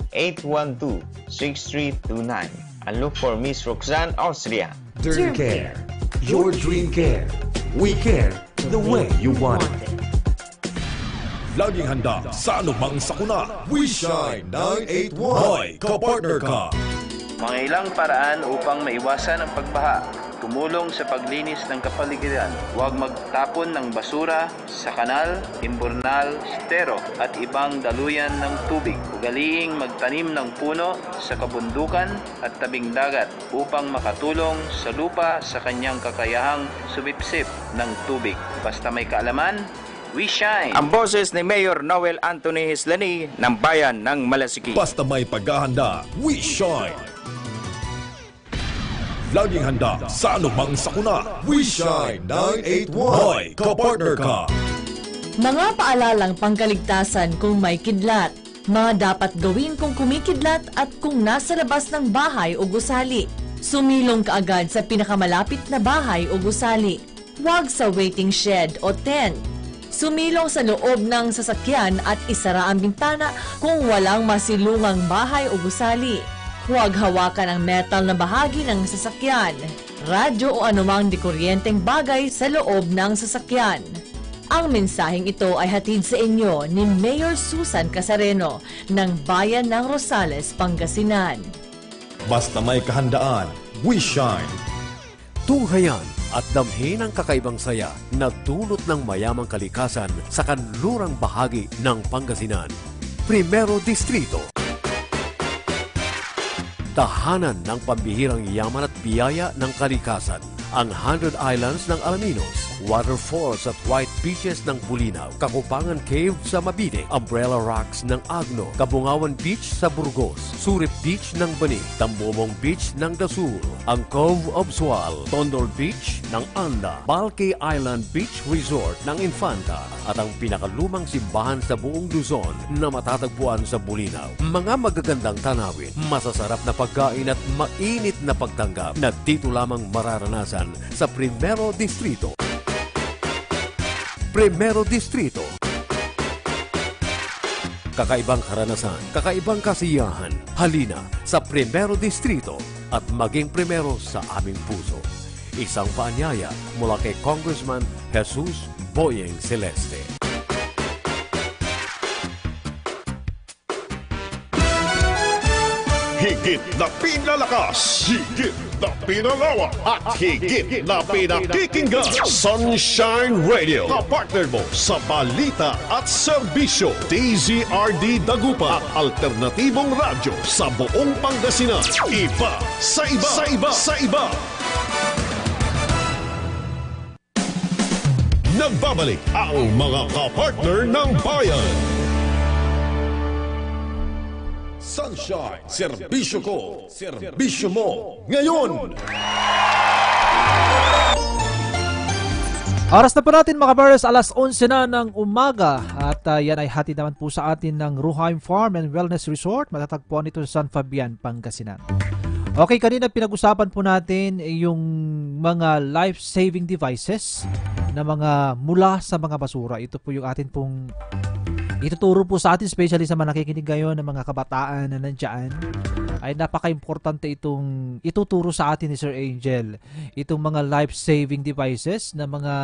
0922-812-6329 and look for Miss Roxanne Austria. Dermcare, your dream care. We care the way you want it. Laging handa sa anumang sakuna. We Shine 981. Hoy, kapartner ka. Mga ilang paraan upang maiwasan ang pagbaha. Tumulong sa paglinis ng kapaligiran. Huwag magtapon ng basura sa kanal, imburnal, stero at ibang daluyan ng tubig. Ugaliing magtanim ng puno sa kabundukan at tabing dagat upang makatulong sa lupa sa kanyang kakayahang sumipsip ng tubig. Basta may kaalaman, we shine! Ang boses ni Mayor Noel Anthony Hislani ng Bayan ng Malasiki. Basta may paghahanda, we shine! Laging handa sa anumang sakuna. We Shine 981. Hoy, kapartner ka. Mga paalalang pangkaligtasan kung may kidlat. Mga dapat gawin kung kumikidlat at kung nasa labas ng bahay o gusali. Sumilong kaagad sa pinakamalapit na bahay o gusali. Huwag sa waiting shed o tent. Sumilong sa loob ng sasakyan at isara ang bintana kung walang masilungang bahay o gusali. Huwag hawakan ang metal na bahagi ng sasakyan, radyo o anumang dikuryenteng bagay sa loob ng sasakyan. Ang mensaheng ito ay hatid sa inyo ni Mayor Susan Casareno ng Bayan ng Rosales, Pangasinan. Basta may kahandaan, we shine. Tunghayan at damhin ang kakaibang saya na dulot ng mayamang kalikasan sa kanlurang bahagi ng Pangasinan. Primero Distrito. Tahanan ng pambihirang yaman at biyaya ng kalikasan. Ang 100 Islands ng Alaminos, waterfalls at white beaches ng Bulinaw, Kakupangan Cave sa Mabini, Umbrella Rocks ng Agno, Kabungawan Beach sa Burgos, Surip Beach ng Bani, Tambomong Beach ng Dasur, ang Cove of Sual, Tondol Beach ng Anda, Balke Island Beach Resort ng Infanta, at ang pinakalumang simbahan sa buong Luzon na matatagpuan sa Bulinaw. Mga magagandang tanawin, masasarap na pagkain at mainit na pagtanggap na dito lamang mararanasan sa Primero Distrito. Primero Distrito. Kakaibang karanasan, kakaibang kasiyahan. Halina sa Primero Distrito at maging primero sa aming puso. Isang paanyaya mula kay Congressman Jesus Boyeng Celeste. Higit na pinalakas, higit na pinalawak, at higit na pinakikinggan. Sunshine Radio, kapartner mo sa balita at serbisyo. DZRD Dagupan, at alternatibong radyo sa buong Pangasinan. Iba sa iba, sa iba, sa iba. Nagbabalik ang mga kapartner ng bayan. Sunshine, serbisyo ko, serbisyo mo, ngayon! Oras na po natin mga kabaras, alas 11 na ng umaga at yan ay hati naman po sa atin ng Roheim Farm and Wellness Resort. Matatagpuan ito sa San Fabian, Pangasinan. Okay, kanina pinag-usapan po natin yung mga life-saving devices na mga mula sa mga basura. Ito po yung atin pong ituturo po sa atin, especially sa mga nakikinig ngayon ng mga kabataan na nandyan. Ay napaka-importante itong ituturo sa atin ni Sir Angel. Itong mga life-saving devices na mga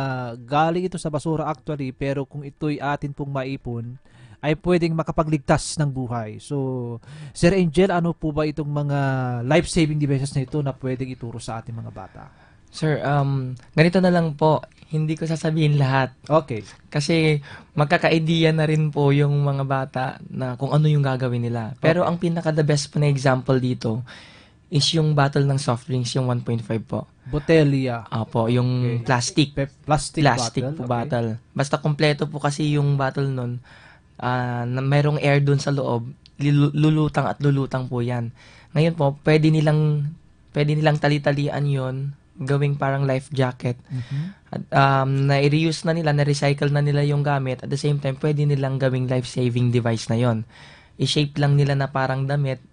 galing ito sa basura actually, pero kung ito'y atin pong maipon, ay pwedeng makapagligtas ng buhay. So, Sir Angel, ano po ba itong mga life-saving devices na ito na pwedeng ituro sa ating mga bata? Sir, ganito na lang po. Hindi ko sasabihin lahat. Okay. Kasi magkaka-idea na rin po yung mga bata na kung ano yung gagawin nila. Pero ang pinaka-the best po na example dito is yung bottle ng soft drinks, yung 1.5 po. Botelya. Opo, yung plastic. Plastic po bottle. bottle. Basta kompleto po kasi yung bottle nun, na mayroong air dun sa loob, lulutang at lulutang po yan. Ngayon po, pwede nilang tali-talian yon, gawing parang life jacket. Na-reuse na nila, na-recycle na nila yung gamit. At the same time, pwede nilang gawing life-saving device na yon. I-shape lang nila na parang damit,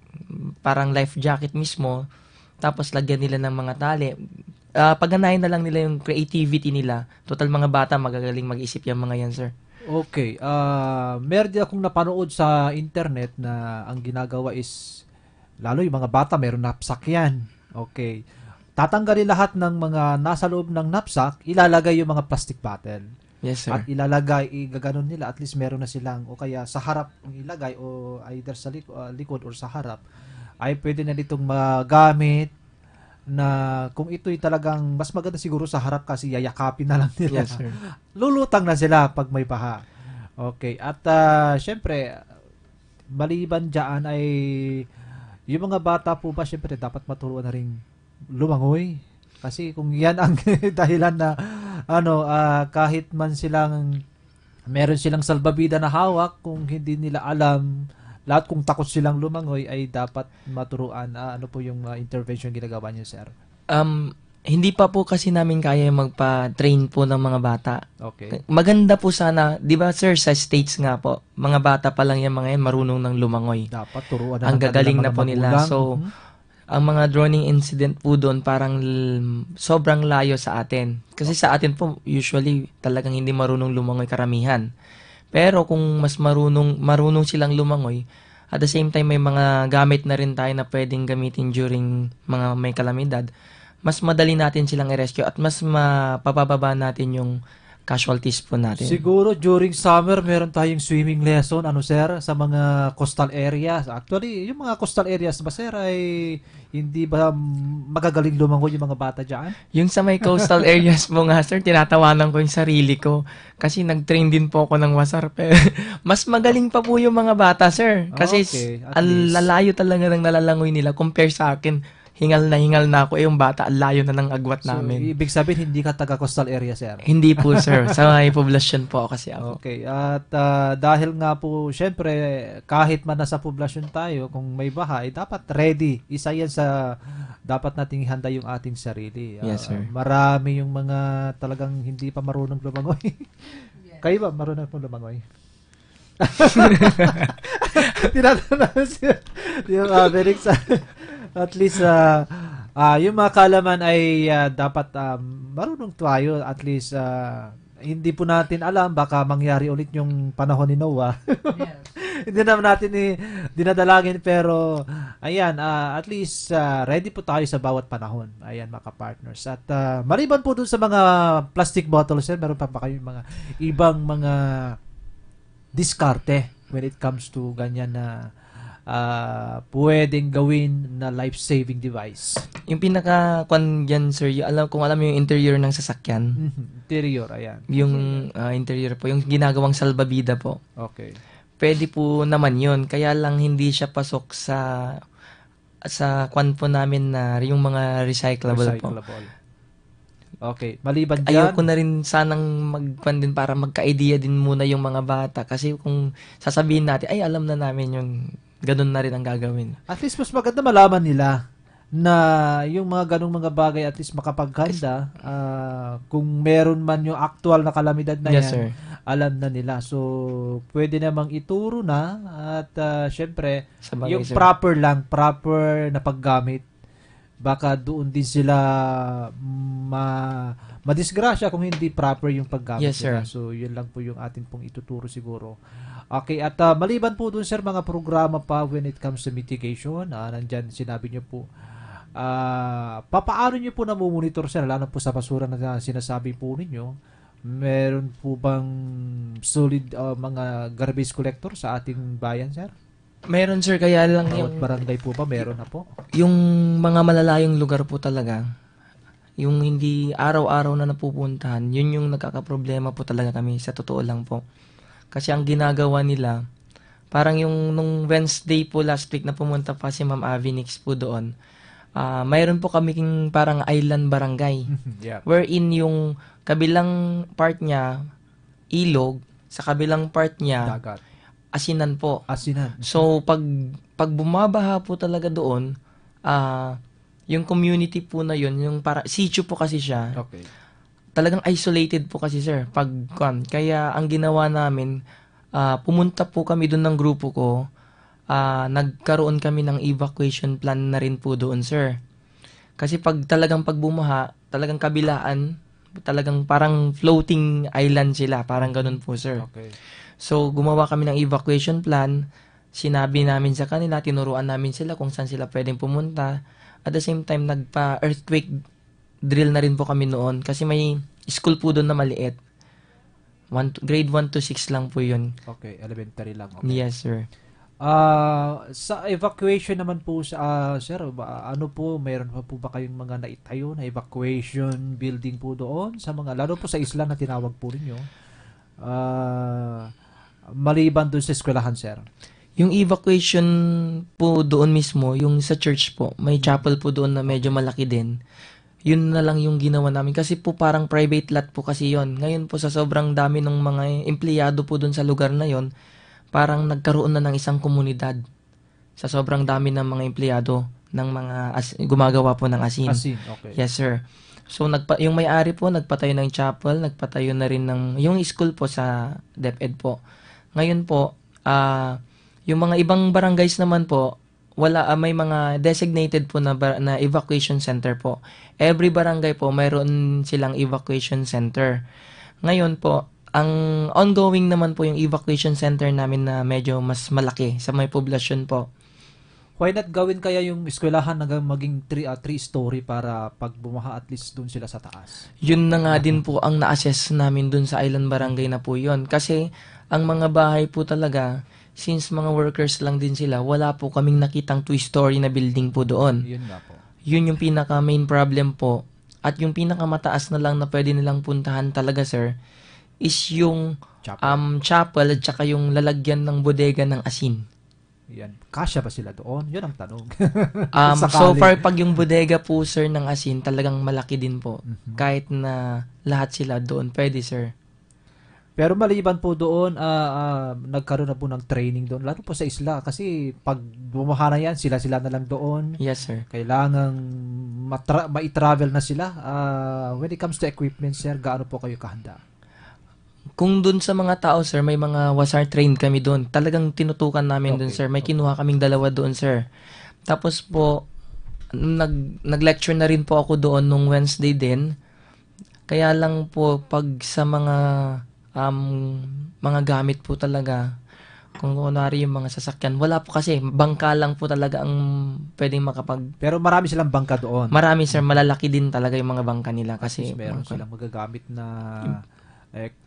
parang life jacket mismo, tapos lagyan nila ng mga tali. Pagganahin na lang nila yung creativity nila. Total mga bata, magagaling mag-isip yung mga yan, sir. Okay. Meron din akong napanood sa internet na ang ginagawa is, lalo yung mga bata, meron knapsack yan. Okay. Tatanggalin lahat ng mga nasa loob ng knapsack, ilalagay yung mga plastic bottle. Yes, sir. At ilalagay, igaganon nila, at least meron na silang, o kaya sa harap ilagay, o either sa likod or sa harap, ay pwede na ditong magamit na kung ito'y talagang mas maganda siguro sa harap kasi yayakapin na lang nila. Yes, sir. Lulutang na sila pag may baha. Okay. At syempre, maliban dyan ay yung mga bata po ba, syempre dapat maturuan na rin lumangoy. Kasi kung yan ang dahilan na kahit man meron silang salbabida na hawak, kung hindi nila alam, lahat kung takot silang lumangoy, ay dapat maturuan. Ano po yung intervention ginagawa niyo, sir? Hindi pa po kasi namin kaya magpa-train po ng mga bata. Okay. Maganda po sana, di ba sir, sa States nga po, mga bata pa lang yung mga yan, marunong ng lumangoy. Dapat turuan na ang gagaling na po nila. magulang. So, ang mga drowning incident po doon parang sobrang layo sa atin. Kasi sa atin po, usually talagang hindi marunong lumangoy karamihan. Pero kung mas marunong silang lumangoy, at the same time may mga gamit na rin tayo na pwedeng gamitin during mga may kalamidad, mas madali natin silang i-rescue at mas mapapababa natin yung casualties po natin. Siguro during summer meron tayong swimming lesson, sir, sa mga coastal areas. Actually, yung mga coastal areas ba, sir, ay hindi ba magagaling lumangoy yung mga bata dyan? Yung sa may coastal areas po nga, sir, tinatawanan ko yung sarili ko kasi nag-train din po ako ng wasar. Pero mas magaling pa po yung mga bata, sir. Kasi ang lalayo talaga ng nalalangoy nila compare sa akin. Hingal na ako, yung bata, layo na ng agwat namin. So, ibig sabihin, hindi ka taga-coastal area, sir? Hindi po, sir. Sa may poblasyon po kasi ako. Okay. At dahil nga po, syempre, kahit man nasa poblasyon tayo, kung may baha, dapat ready. Isa yan sa dapat nating ihanda yung ating sarili. Yes, sir. Marami yung mga talagang hindi pa marunong lumangoy. Kayo ba, marunong po lumangoy? Tinatanong siya. Yung Felix, at least yung mga kalaman ay dapat marunong tayo, at least hindi po natin alam, baka mangyari ulit yung panahon ni Noah. Yes. Hindi naman natin dinadalangin, pero ayan, at least ready po tayo sa bawat panahon. Ayan, mga partners. At maliban po dun sa mga plastic bottles, meron pa ba kayong mga ibang mga diskarte when it comes to ganyan na pwedeng gawin na life-saving device? Yung pinaka-kwan dyan, sir, kung alam mo yung interior ng sasakyan. Interior, ayan. Yung interior po, yung ginagawang salbabida po. Okay. Pwede po naman yun. Kaya lang hindi siya pasok sa kwan po namin na yung mga recyclable po. Okay. Maliban dyan, ayoko na rin sanang magpan din para magka-idea din muna yung mga bata. Kasi kung sasabihin natin, ay alam na namin yung ganun na rin ang gagawin. At least mas maganda malaman nila na yung mga ganong mga bagay at least makapaghanda, kung meron man yung actual na kalamidad na Yes, yan, sir. alam na nila. So, pwede namang ituro na at syempre, Sabagay, yung sir. proper na paggamit. Baka doon din sila madisgrasya kung hindi proper yung paggamit Yes, sir. nila. So, yun lang po yung atin pong ituturo siguro. Okay, at maliban po dun, sir, mga programa pa when it comes to mitigation, nandyan, sinabi niyo po, papaano niyo po namumonitor, sir, lalo po sa basura na sinasabi po ninyo, meron po bang solid mga garbage collector sa ating bayan, sir? Meron, sir, kaya lang Bawat yung barangay po ba meron na po? yung mga malalayong lugar po talaga, yung hindi araw-araw na napupuntahan, yun yung nagkakaproblema po talaga kami, sa totoo lang po. Kasi ang ginagawa nila, parang yung nung Wednesday po last week na pumunta pa si Ma'am Avinix po doon, mayroon po kaming parang island barangay. Yeah. Wherein yung kabilang part niya, ilog, sa kabilang part niya, Dagat. asinan po. Asinan. So, pag bumabaha po talaga doon, yung community po na yun, yung para sitio po kasi siya. Okay. Talagang isolated po kasi, sir. Kaya ang ginawa namin, pumunta po kami doon ng grupo ko. Nagkaroon kami ng evacuation plan na rin po doon, sir. Kasi talagang bumaha, talagang kabilaan, talagang parang floating island sila, parang ganun po, sir. Okay. So, gumawa kami ng evacuation plan. Sinabi namin sa kanila, tinuruan namin sila kung saan sila pwedeng pumunta. At the same time, nagpa-earthquake drill na rin po kami noon. Kasi may school po doon na maliit. Grade 1 to 6 lang po yun. Okay, elementary lang. Okay. Yes, sir. Sa evacuation naman po, sir, ano po, meron pa po ba kayong mga naitayo na evacuation building po doon? Sa mga, lalo po sa isla na tinawag po ninyo. Maliban doon sa eskwelahan, sir. Yung evacuation po doon mismo, yung sa church po, may chapel po doon na medyo malaki din. Yun na lang yung ginawa namin. Kasi po parang private lot po kasi yon. Ngayon po sa sobrang dami ng mga empleyado po doon sa lugar na yon, parang nagkaroon na ng isang komunidad. Sa sobrang dami ng mga empleyado ng mga gumagawa po ng asin. Asin, okay. Yes, sir. So, yung may-ari po, nagpatayo ng chapel, nagpatayo na rin ng, yung school po sa DepEd po. Ngayon po, yung mga ibang barangays naman po, may mga designated po na evacuation center po. Every barangay po, mayroon silang evacuation center. Ngayon po, ang ongoing naman po yung evacuation center namin na medyo mas malaki sa may poblasyon po. Why not gawin kaya yung eskwelahan na maging 3-story para pag bumaha at least doon sila sa taas? Yun na nga din po ang na-assess namin doon sa Island Barangay na po yun. Kasi ang mga bahay po talaga, since mga workers lang din sila, wala po kaming nakitang 2-story na building po doon. Yun nga po. Yun yung pinaka main problem po. At yung pinaka mataas na lang na pwede nilang puntahan talaga, sir, is yung chapel at saka yung lalagyan ng bodega ng asin. Yan. Kasya ba sila doon? Yun ang tanong. So far, pag yung bodega po, sir, ng asin, talagang malaki din po. Mm-hmm. Kahit na lahat sila doon, pwede, sir. Pero maliban po doon, nagkaroon na po ng training doon. Lalo po sa isla. Kasi pag bumaha na yan, sila na lang doon. Yes, sir. Kailangang ma-travel na sila. When it comes to equipment, sir, gaano po kayo kahanda? Kung doon sa mga tao, sir, may mga wasar trained kami doon. Talagang tinutukan namin doon, sir. May kinuha kaming 2 doon, sir. Tapos po, nag-lecture na rin po ako doon nung Wednesday din. Kaya lang po, pag sa mga gamit po talaga, kung kunwari yung mga sasakyan, wala po kasi, bangka lang po talaga ang pwedeng Pero marami silang bangka doon. Marami, sir. Malalaki din talaga yung mga bangka nila. Kasi meron silang magagamit na...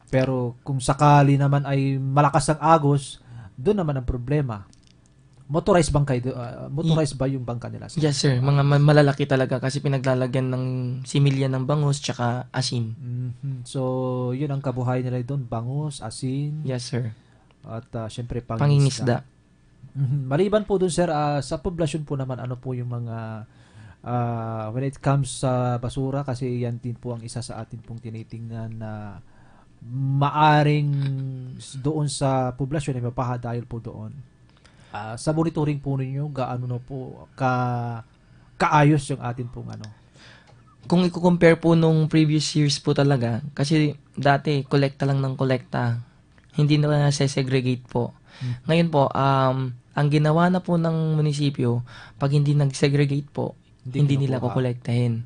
pero kung sakali naman ay malakas ang agos, doon naman ang problema. Motorized ba yung bangka nila? Yes, sir. Mga malalaki talaga kasi pinaglalagyan ng similya ng bangus tsaka asin. Mm-hmm. So, yun ang kabuhay nila doon. Bangus, asin. Yes, sir. At syempre, pangingisda. Mm-hmm. Maliban po doon, sir, sa poblasyon po naman, ano po yung mga when it comes sa basura, kasi yan din po ang isa sa atin pong tinitingnan na maaring doon sa poblasyon ay mapaha dahil po doon. Sa monitoring po ninyo, gaano na po kaayos yung atin pong ano. Kung i-compare po nung previous years po talaga, kasi dati kolekta lang ng kolekta, hindi na segregate po. Ngayon po, ang ginawa na po ng munisipyo, pag hindi nag-segregate po, hindi nila kukolektahin.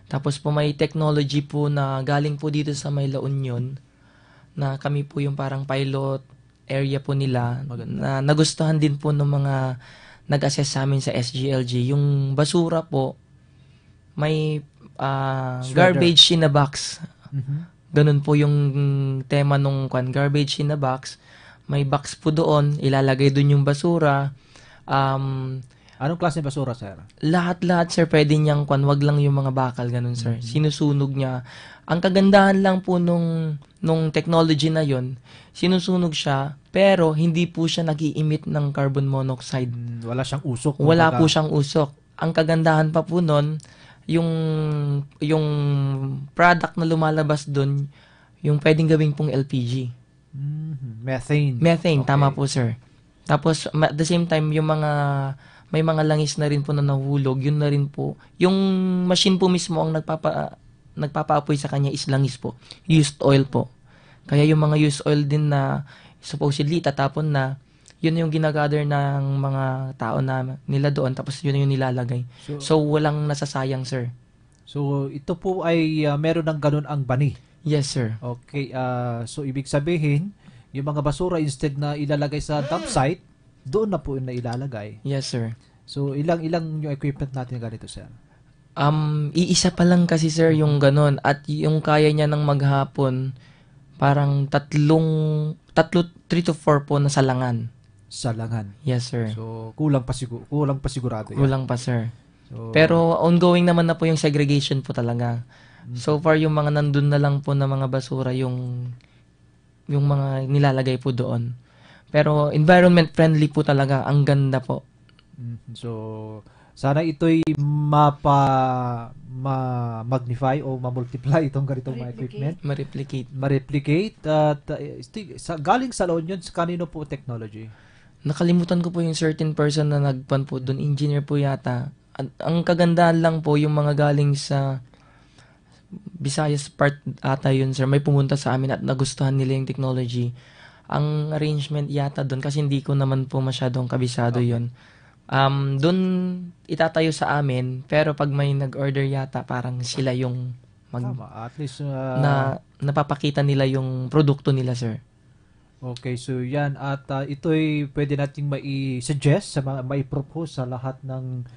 Tapos po may technology po na galing po dito sa may La Union, na kami po yung parang pilot area po nila, na nagustuhan din po ng mga nag-assess sa amin sa SGLG. Yung basura po, may garbage in a box. Ganun po yung tema nung garbage in a box. May box po doon, ilalagay doon yung basura. Anong klase ng basura, sir? Lahat-lahat, sir, pwede niyang wag lang yung mga bakal, ganun, sir. Sinusunog niya. Ang kagandahan lang po nung technology na yon, sinusunog siya, pero hindi po siya nag-i-emit ng carbon monoxide. Wala siyang usok. Wala po siyang usok. Ang kagandahan pa po nun, yung product na lumalabas doon, yung pwedeng gawing pong LPG. Methane. Methane, tama po, sir. Tapos, at the same time, may mga langis na rin po na nahulog, yun na rin po. Yung machine po mismo ang nagpapaapoy sa kanya is langis po. Used oil po. Kaya yung mga used oil din na supposedly tatapon na, yun yung ginagather ng mga tao na nila doon, tapos yun yung nilalagay. So walang nasasayang, sir. So, ito po ay meron ng ganun ang bani. Yes, sir. Okay, so ibig sabihin, yung mga basura instead na ilalagay sa dump site, doon na po na ilalagay. Yes, sir. So, ilang yung equipment natin ganito, sir? Iisa pa lang kasi, sir, yung ganun. At yung kaya niya ng maghapon, parang 3 to 4 po na salangan. Salangan. Yes, sir. So, kulang pa sigurado. Kulang pa, sir. So, pero ongoing naman na po yung segregation po talaga. So far, yung mga nandun na lang po na mga basura, yung mga nilalagay po doon. Pero environment friendly po talaga. Ang ganda po. So, sana ito'y ma-magnify o ma-multiply itong ganitong mga equipment. Ma-replicate. At galing sa La Union, kanino po technology? Nakalimutan ko po yung certain person na nagpan po doon. Engineer po yata. Ang kagandahan lang po, yung mga galing sa Visayas part ata yun, sir. May pumunta sa amin at nagustuhan nila yung technology. Ang arrangement yata doon, kasi hindi ko naman po masyadong kabisado yun. Doon itatayo sa amin, pero pag may nag-order yata, parang sila yung at least na napapakita nila yung produkto nila, sir. Okay, so yan. At ito'y pwede nating mai-suggest, mai-propose sa lahat ng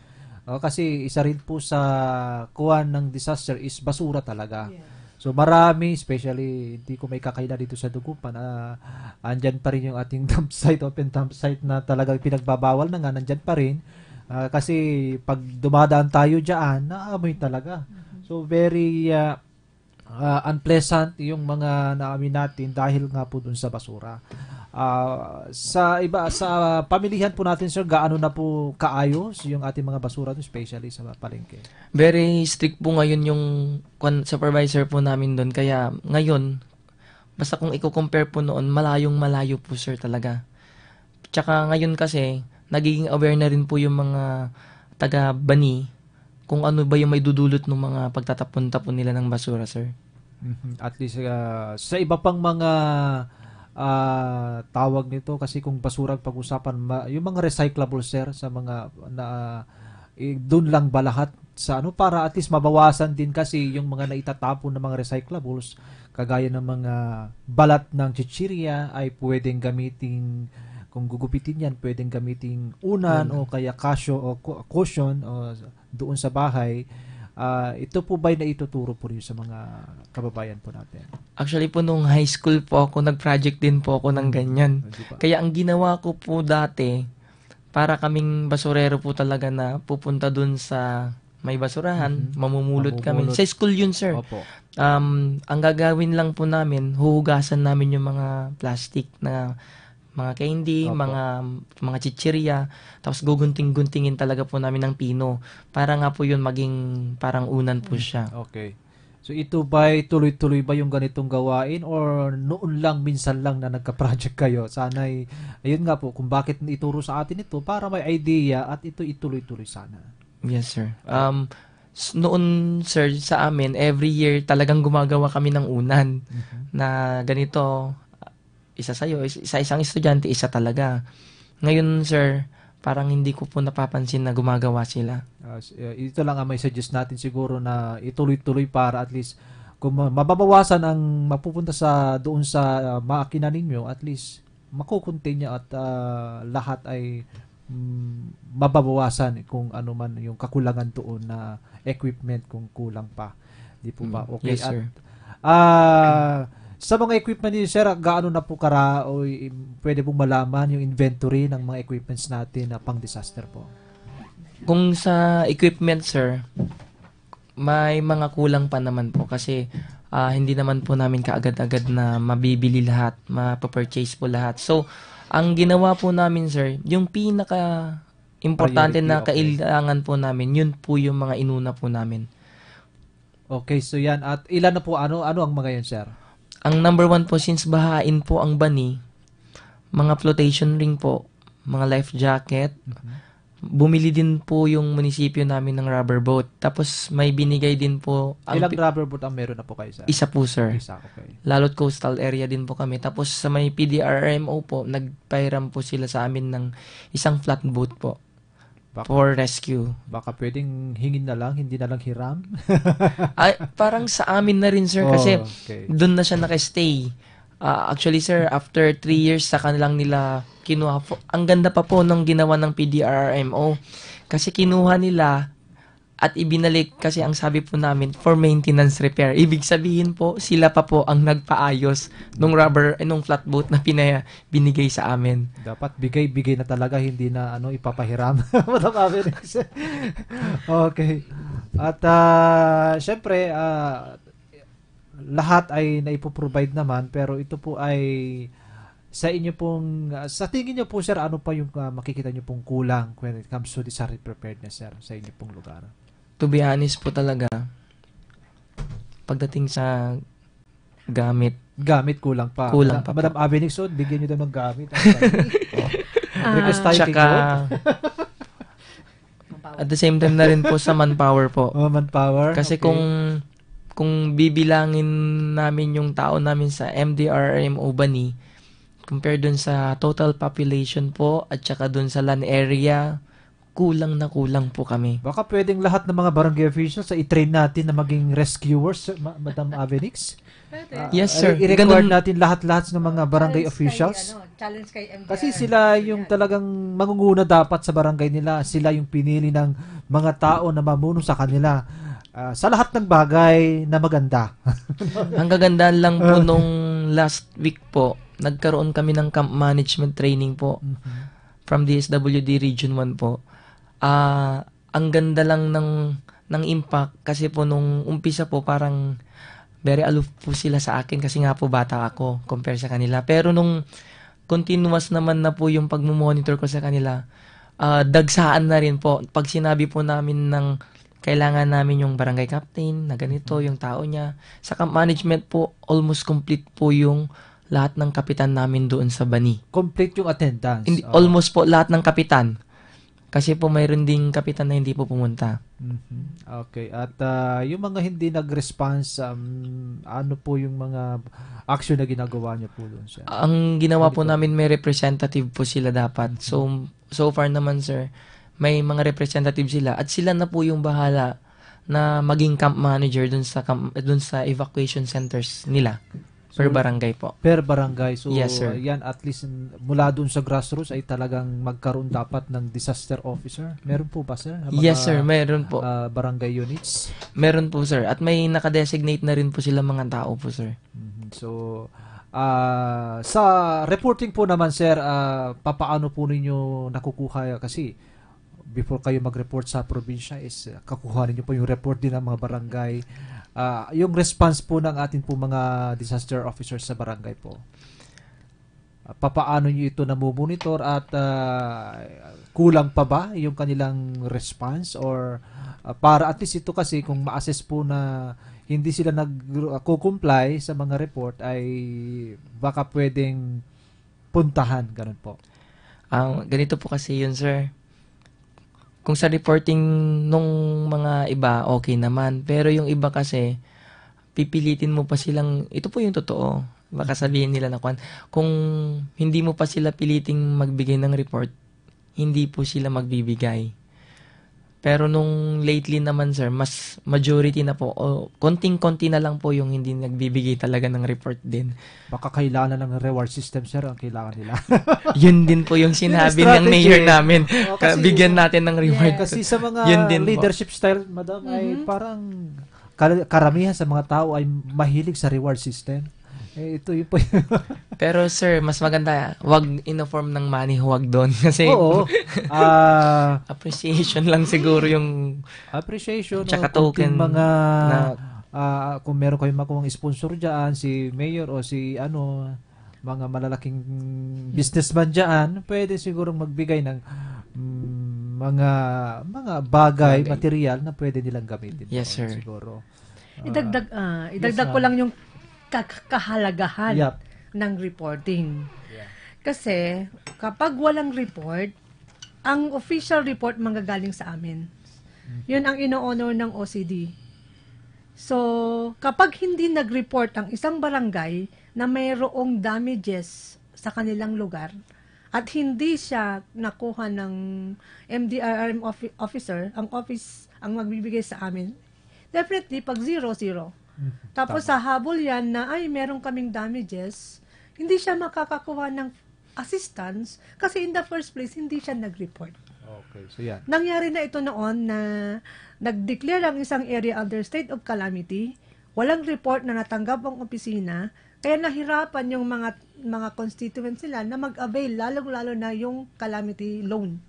kasi isa rin po sa kuwan ng disaster is basura talaga. Yeah. So marami, especially hindi ko may kakaila dito sa Dugupan, andyan pa rin yung ating dump site, open dump site na talagang pinagbabawal na nga, nandyan pa rin. Kasi pag dumadaan tayo dyan, naamoy talaga. So very unpleasant yung mga naamin natin dahil nga po dun sa basura. Sa pamilihan po natin, sir, gaano na po kaayos yung ating mga basura, especially sa palengke? Very strict po ngayon yung supervisor po namin doon. Kaya ngayon, basta kung i-compare po noon, malayo po, sir, talaga. Tsaka ngayon kasi, nagiging aware na rin po yung mga taga-bani kung ano ba yung may dudulot ng mga pagtatapon-tapon nila ng basura, sir. At least sa iba pang mga tawag nito, kasi kung basura pag-usapan, yung mga recyclable, sir, sa mga doon lang ba lahat sa para at least mabawasan din, kasi yung mga naitatapon ng mga recyclables kagaya ng mga balat ng chichirya ay pwedeng gamitin, kung gugupitin yan, pwedeng gamitin unan o kaya kasyo o cushion o doon sa bahay. Ito po ba'y naituturo po rin sa mga kababayan po natin? Actually po, nung high school po ako, nag-project din po ako ng ganyan. Kaya ang ginawa ko po dati, para kaming basurero po talaga na pupunta dun sa may basurahan, mamumulot kami. Sa school yun, sir. Opo. Ang gagawin lang po namin, huhugasan namin yung mga plastic na mga candy, mga chichirya, tapos gugunting-guntingin talaga po namin ng pino para nga po yun maging parang unan po siya. Okay. So ito ba'y tuloy-tuloy ba yung ganitong gawain, or noon lang, minsan lang na nagka-project kayo? Sana'y, ayun nga po, kung bakit ituro sa atin ito, para may idea at ito ituloy-tuloy sana. Yes, sir. Noon, sir, sa amin, every year talagang gumagawa kami ng unan na ganito, isa sa'yo, isa isang estudyante, isa talaga. Ngayon, sir, parang hindi ko po napapansin na gumagawa sila. Ito lang ang may suggest natin siguro na ituloy-tuloy para at least kung mababawasan ang mapupunta doon sa makina ninyo, at least makukontain niya at lahat ay mababawasan kung ano man yung kakulangan doon na equipment kung kulang pa. Di po ba? Okay. Yes, sir. At sa mga equipment niyo, sir, gaano na po o pwede pong malaman yung inventory ng mga equipments natin na pang-disaster po? Kung sa equipment, sir, may mga kulang pa naman po kasi hindi naman po namin kaagad-agad na mabibili lahat, mapapurchase po lahat. So, ang ginawa po namin, sir, yung pinaka-importante na kailangan po namin, yun po yung mga inuna po namin. Okay, so yan. At ilan na po, ano ang mga yun, sir? Ang number 1 po, since bahain po ang bani, mga flotation ring po, mga life jacket, bumili din po yung munisipyo namin ng rubber boat. Tapos may binigay din po. Ilang rubber boat ang meron na po kayo, sir? Isa po, sir. Isa, okay. Lalot coastal area din po kami. Tapos sa may Pdrrmo po, nagpairam po sila sa amin ng isang flat boat po. For rescue. Baka pwedeng hingin na lang, hindi na lang hiram? Ay, parang sa amin na rin, sir. Kasi doon na siya nakastay. Actually, sir, after 3 years sa kanilang nila kinuha po. Ang ganda pa po nung ginawa ng Pdrrmo. Kasi kinuha nila at ibinalik kasi ang sabi po namin for maintenance repair. Ibig sabihin po, sila pa po ang nagpaayos nung nung flatboat na binigay sa amin. Dapat bigay na talaga, hindi na ipapahiram. Okay. At syempre, lahat ay naipoprovide naman, pero ito po ay sa inyo pong, sa tingin nyo po, sir, ano pa yung makikita nyo pong kulang when it comes to disaster preparedness, sir, sa inyo pong lugar? To be honest po talaga, pagdating sa gamit. Gamit, kulang pa. Kulang pa Madam po. Avenixon, bigyan nyo daw ng gamit. Request tayo kay at the same time na rin po sa manpower po. Manpower. Kasi okay. kung bibilangin namin yung tao namin sa MDRMO Bani, compare dun sa total population po at saka dun sa land area, kulang na kulang po kami. Baka pwedeng lahat ng mga barangay officials i-train natin na maging rescuers, Madam Avenix? Yes, sir. I-require natin lahat ng mga barangay officials. Challenge kay MDR. Kasi sila yung talagang mangunguna dapat sa barangay nila. Sila yung pinili ng mga tao na mamuno sa kanila. Sa lahat ng bagay na maganda. Ang gagandaan lang po nung last week po, nagkaroon kami ng camp management training po from DSWD Region 1 po. Ang ganda lang ng impact kasi po nung umpisa po parang very aloof po sila sa akin kasi nga po bata ako compare sa kanila. Pero nung continuous naman na po yung pagmumonitor ko sa kanila, dagsaan na rin po. Pag sinabi po namin ng kailangan namin yung barangay captain na ganito, yung tao niya. Sa camp management po, almost complete po yung lahat ng kapitan namin doon sa Bani. Complete yung attendance? Almost po lahat ng kapitan. Kasi po mayroon ding kapitan na hindi po pumunta. Okay. At yung mga hindi nag-response, ano po yung mga action na ginagawa niyo po doon, sir? Ang ginawa po namin, may representative po sila dapat. So far naman, sir, may mga representative sila at sila na po yung bahala na maging camp manager dun sa evacuation centers nila. Per barangay po. Per barangay. So, yes, sir. Yan, at least mula dun sa grassroots ay talagang magkaroon dapat ng disaster officer. Meron po ba, sir? Yes, sir. Meron po. Barangay units? Meron po, sir. At may nakadesignate na rin po sila mga tao po, sir. So, sa reporting po naman, sir, papaano po ninyo nakukuha? Kasi, before kayo mag-report sa probinsya is kakuha ninyo po yung report din ng mga barangay. Yung response po ng atin po mga disaster officers sa barangay po. Papaano nyo ito namumonitor at kulang pa ba yung kanilang response or para at least ito kasi kung ma-assess po na hindi sila nag-comply sa mga report ay baka pwedeng puntahan, ganun po. Ganito po kasi yun, sir. Kung sa reporting nung mga iba, okay naman. Pero yung iba kasi, pipilitin mo pa silang, ito po yung totoo. Baka sabihin nila na kung hindi mo pa sila piliting magbigay ng report, hindi po sila magbibigay. Pero nung lately naman sir, mas majority na po, konting-konti na lang po yung hindi nagbibigay talaga ng report din. Baka kailangan ng reward system sir ang kailangan nila. Yun din po yung sinabi ng mayor namin. Bigyan natin ng reward. Kasi sa mga Yun din leadership style, madam, ay parang karamihan sa mga tao ay mahilig sa reward system. Ito yun po. Pero sir, mas maganda, wag in-form ng money, huwag doon. Kasi oo. Appreciation lang siguro yung appreciation. Tsaka token mga kung meron kayong makuhang sponsor dyan, si mayor o si mga malalaking businessman dyan, pwede sigurong magbigay ng mga bagay, material na pwede nilang gamitin. Yes, sir. Siguro. Idagdag ko lang yung kahalagahan ng reporting. Kasi kapag walang report, ang official report manggagaling sa amin. Yun ang ino-honor ng OCD. So, kapag hindi nag-report ang isang barangay na mayroong damages sa kanilang lugar at hindi siya nakuha ng MDRRM officer, ang office ang magbibigay sa amin, definitely pag 0-0. Tapos sa habol yan na ay meron kaming damages, hindi siya makakakuha ng assistance kasi in the first place hindi siya nag-report. Okay, so yan. Nangyari na ito noon na nag-declare ang isang area under state of calamity, walang report na natanggap ang opisina, kaya nahirapan yung mga constituents nila na mag-avail, lalong-lalo na yung calamity loan.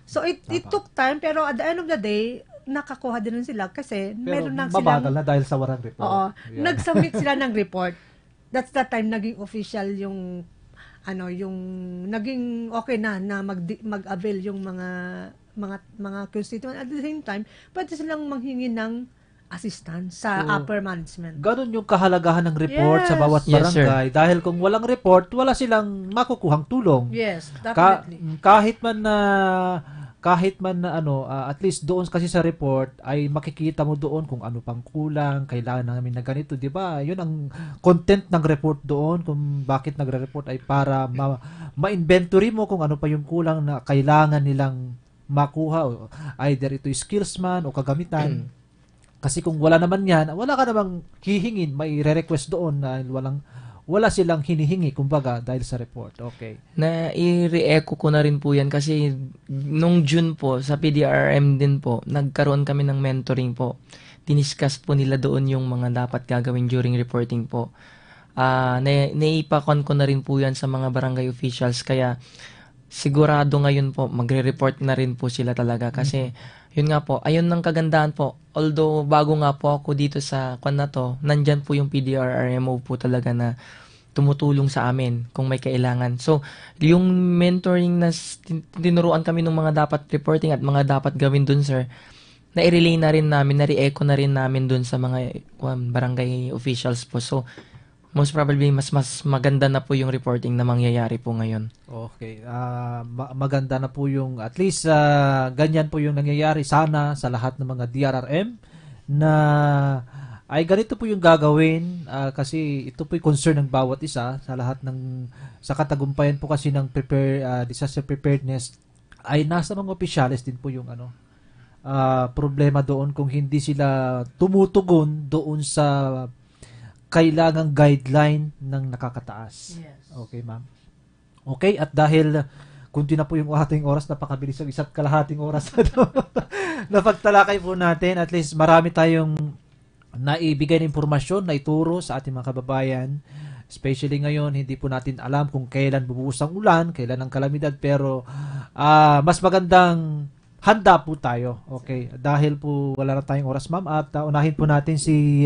So it took time, pero at the end of the day, nakakuha din sila kasi pero meron na silang mabagal na dahil sa walang report. Oo. Yeah. Nag-submit sila ng report. That's the time naging official yung yung naging okay na mag-avail yung mga constituent. At the same time, pwede silang manghingi ng assistance sa upper management. Ganon yung kahalagahan ng report sa bawat barangay. Dahil kung walang report, wala silang makukuhang tulong. Yes, definitely. Kahit man na at least doon kasi sa report ay makikita mo doon kung ano pang kulang, kailangan namin na ganito, di ba? Yun ang content ng report doon, kung bakit nagre-report ay para ma-inventory mo kung ano pa yung kulang na kailangan nilang makuha, either ito skills man o kagamitan. Kasi kung wala naman yan, wala ka namang hihingin, may re-request doon na wala silang hinihingi, kumbaga, dahil sa report. Okay. Na i-re-echo ko na rin po yan kasi nung June po, sa PDRRM din po, nagkaroon kami ng mentoring po. Diniscuss po nila doon yung mga dapat gagawin during reporting po. Naipakon ko na rin po yan sa mga barangay officials, kaya sigurado ngayon po, magre-report na rin po sila talaga kasi yun nga po, ayun ang kagandahan po. Although bago nga po ako dito sa na to, nandyan po yung PDRRMO po talaga na tumutulong sa amin kung may kailangan. So, yung mentoring na tinuruan kami ng mga dapat reporting at mga dapat gawin dun, sir, na-relay na rin namin, na-re-echo na rin namin dun sa mga barangay officials po. So, most probably, mas maganda na po yung reporting na mangyayari po ngayon. Okay. Maganda na po yung, at least, ganyan po yung nangyayari sana sa lahat ng mga DRRM na ay ganito po yung gagawin kasi ito po yung concern ng bawat isa sa lahat sa katagumpayan po kasi ng disaster preparedness ay nasa mga opisyalis din po yung problema doon kung hindi sila tumutugon doon sa kailangang guideline ng nakakataas. Yes. Okay, ma'am. Okay, at dahil kunti na po yung ating oras, napakabilis ang 1.5 oras na pagtalakay po natin, at least marami tayong naibigay na impormasyon na ituro sa ating mga kababayan. Especially ngayon, hindi po natin alam kung kailan bubuhos ang ulan, kailan ang kalamidad, pero mas magandang handa po tayo. Okay, dahil po wala na tayong oras, ma'am, at unahin po natin si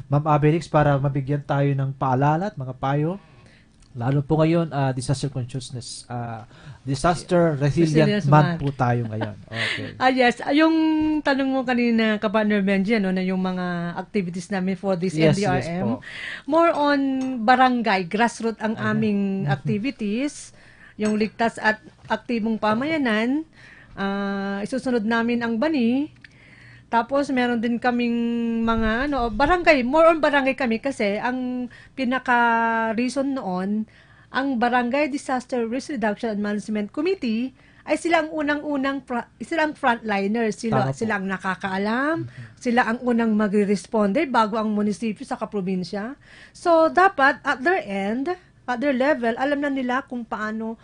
Ma'am Abelix para mabigyan tayo ng paalala at mga payo. Lalo po ngayon, disaster consciousness, disaster resilient month po tayo ngayon. Okay. Yes, yung tanong mo kanina, Kapartner Benji, na yung mga activities namin for this NDRM, more on barangay, grassroots ang aming activities, yung ligtas at aktibong pamayanan, isusunod namin ang Bani. Tapos meron din kaming mga barangay, more on barangay kami kasi ang pinaka-reason noon, ang Barangay Disaster Risk Reduction and Management Committee ay sila ang sila ang frontliners, sila ang nakakaalam, sila ang unang magre-responde bago ang munisipyo sa probinsya. So dapat at their level, alam na nila kung paano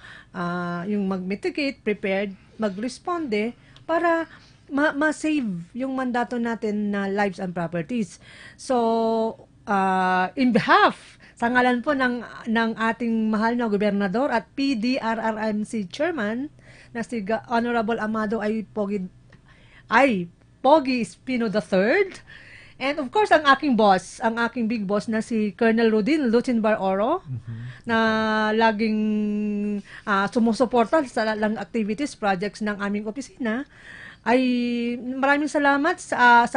yung mag-mitigate, prepared, mag-responde para ma-save yung mandato natin na lives and properties. So, in behalf, sa ngalan po ng ating mahal na gobernador at PDRRMC chairman na si Honorable Amado Pogi Espino III, and of course, ang aking big boss na si Colonel Lucin Bar-Oro, na laging sumusuporta sa lang activities, projects ng aming opisina, ay maraming salamat sa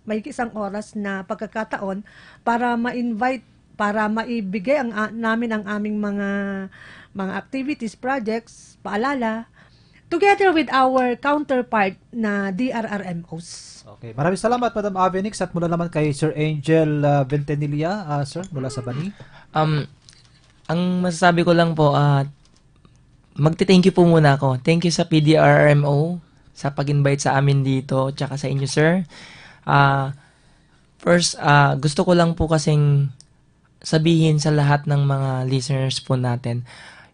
mahigit isang oras na pagkakataon para ma-invite, para maibigay namin ang aming mga activities, projects, paalala, together with our counterpart na DRRMOs. Okay, maraming salamat Madam Avenix at mula naman kay Sir Angel Ventanilla, sir, mula sa Bani. Ang masasabi ko lang po, magte-thank you po muna ako. Thank you sa PDRRMO sa pag-invite sa amin dito, tsaka sa inyo, sir. First, gusto ko lang po kasing sabihin sa lahat ng mga listeners po natin,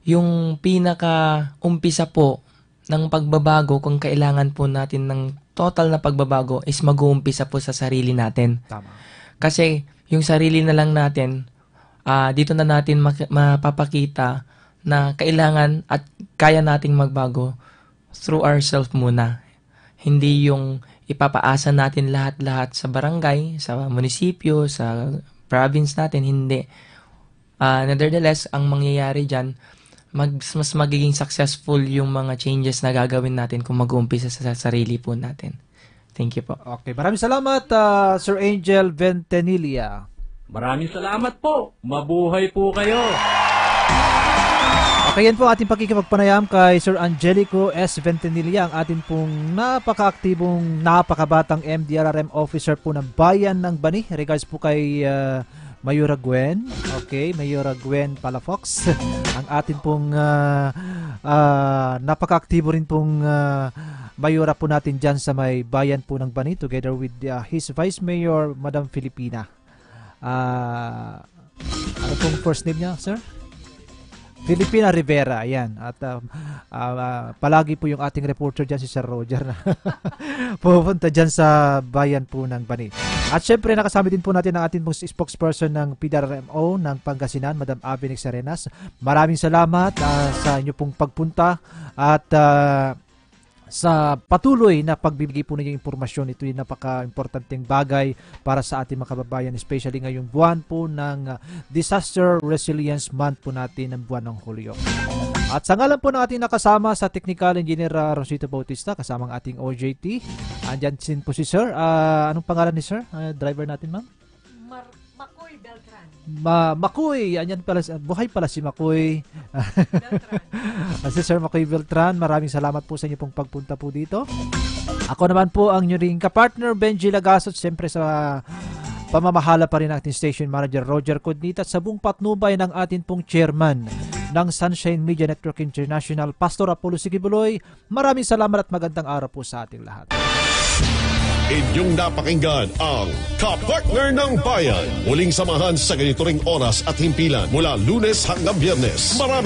yung pinaka-umpisa po ng pagbabago, kung kailangan po natin ng total na pagbabago, is mag-uumpisa po sa sarili natin. Tama. Kasi yung sarili na lang natin, dito na natin mapapakita na kailangan at kaya nating magbago through ourselves muna. Hindi yung ipapaasa natin lahat-lahat sa barangay, sa munisipyo, sa province natin, hindi. Nevertheless, ang mangyayari dyan, mas magiging successful yung mga changes na gagawin natin kung mag-uumpisa sa sarili po natin. Thank you po. Okay, maraming salamat Sir Angel Ventanilla. Maraming salamat po. Mabuhay po kayo. Okay, yan po ating pakikipagpanayam kay Sir Angelico S. Ventanilla, ang ating pong napaka-aktibong, napakabatang MDRRM officer po ng Bayan ng Bani. Regards po kay Mayora Gwen. Okay, Mayora Gwen Palafox. Ang ating pong napaka-aktibo rin pong Mayora po natin dyan sa may Bayan po ng Bani, together with his Vice Mayor, Madam Filipina. Ano pong first name niya, sir? Filipina Rivera, ayan. At palagi po yung ating reporter dyan, si Sir Roger, na pupunta dyan sa Bayan po ng Bani. At syempre, nakasama din po natin ang ating pong spokesperson ng Pdrrmo ng Pangasinan, Madam Avenix Arenas. Maraming salamat sa inyo pong pagpunta at sa patuloy na pagbibigay po ninyong impormasyon. Ito yung napaka-importanteng bagay para sa ating mga kababayan, especially ngayong buwan po ng Disaster Resilience Month po natin ng buwan ng Hulyo. At sa ngalan po ng ating nakasama sa Technical Engineer Rosita Bautista, kasama ang ating OJT. Andyan din po si Sir. Anong pangalan ni Sir? Driver natin, ma'am? Makoy Beltran. Makoy, anyan pala, buhay pala si Makoy. Si Sir Makoy Beltran, maraming salamat po sa inyo pong pagpunta po dito. Ako naman po ang inyong kapartner, Benji Lagasot, siyempre sa pamamahala pa rin ng ating station manager Roger Codnita at sa buong patnubay ng ating pong chairman ng Sunshine Media Network International, Pastor Apollo Sigibuloy. Maraming salamat at magandang araw po sa ating lahat. Inyong napakinggan ang Kapartner ng Bayan. Muling samahan sa ganito ring oras at himpilan mula Lunes hanggang Biyernes. Maraming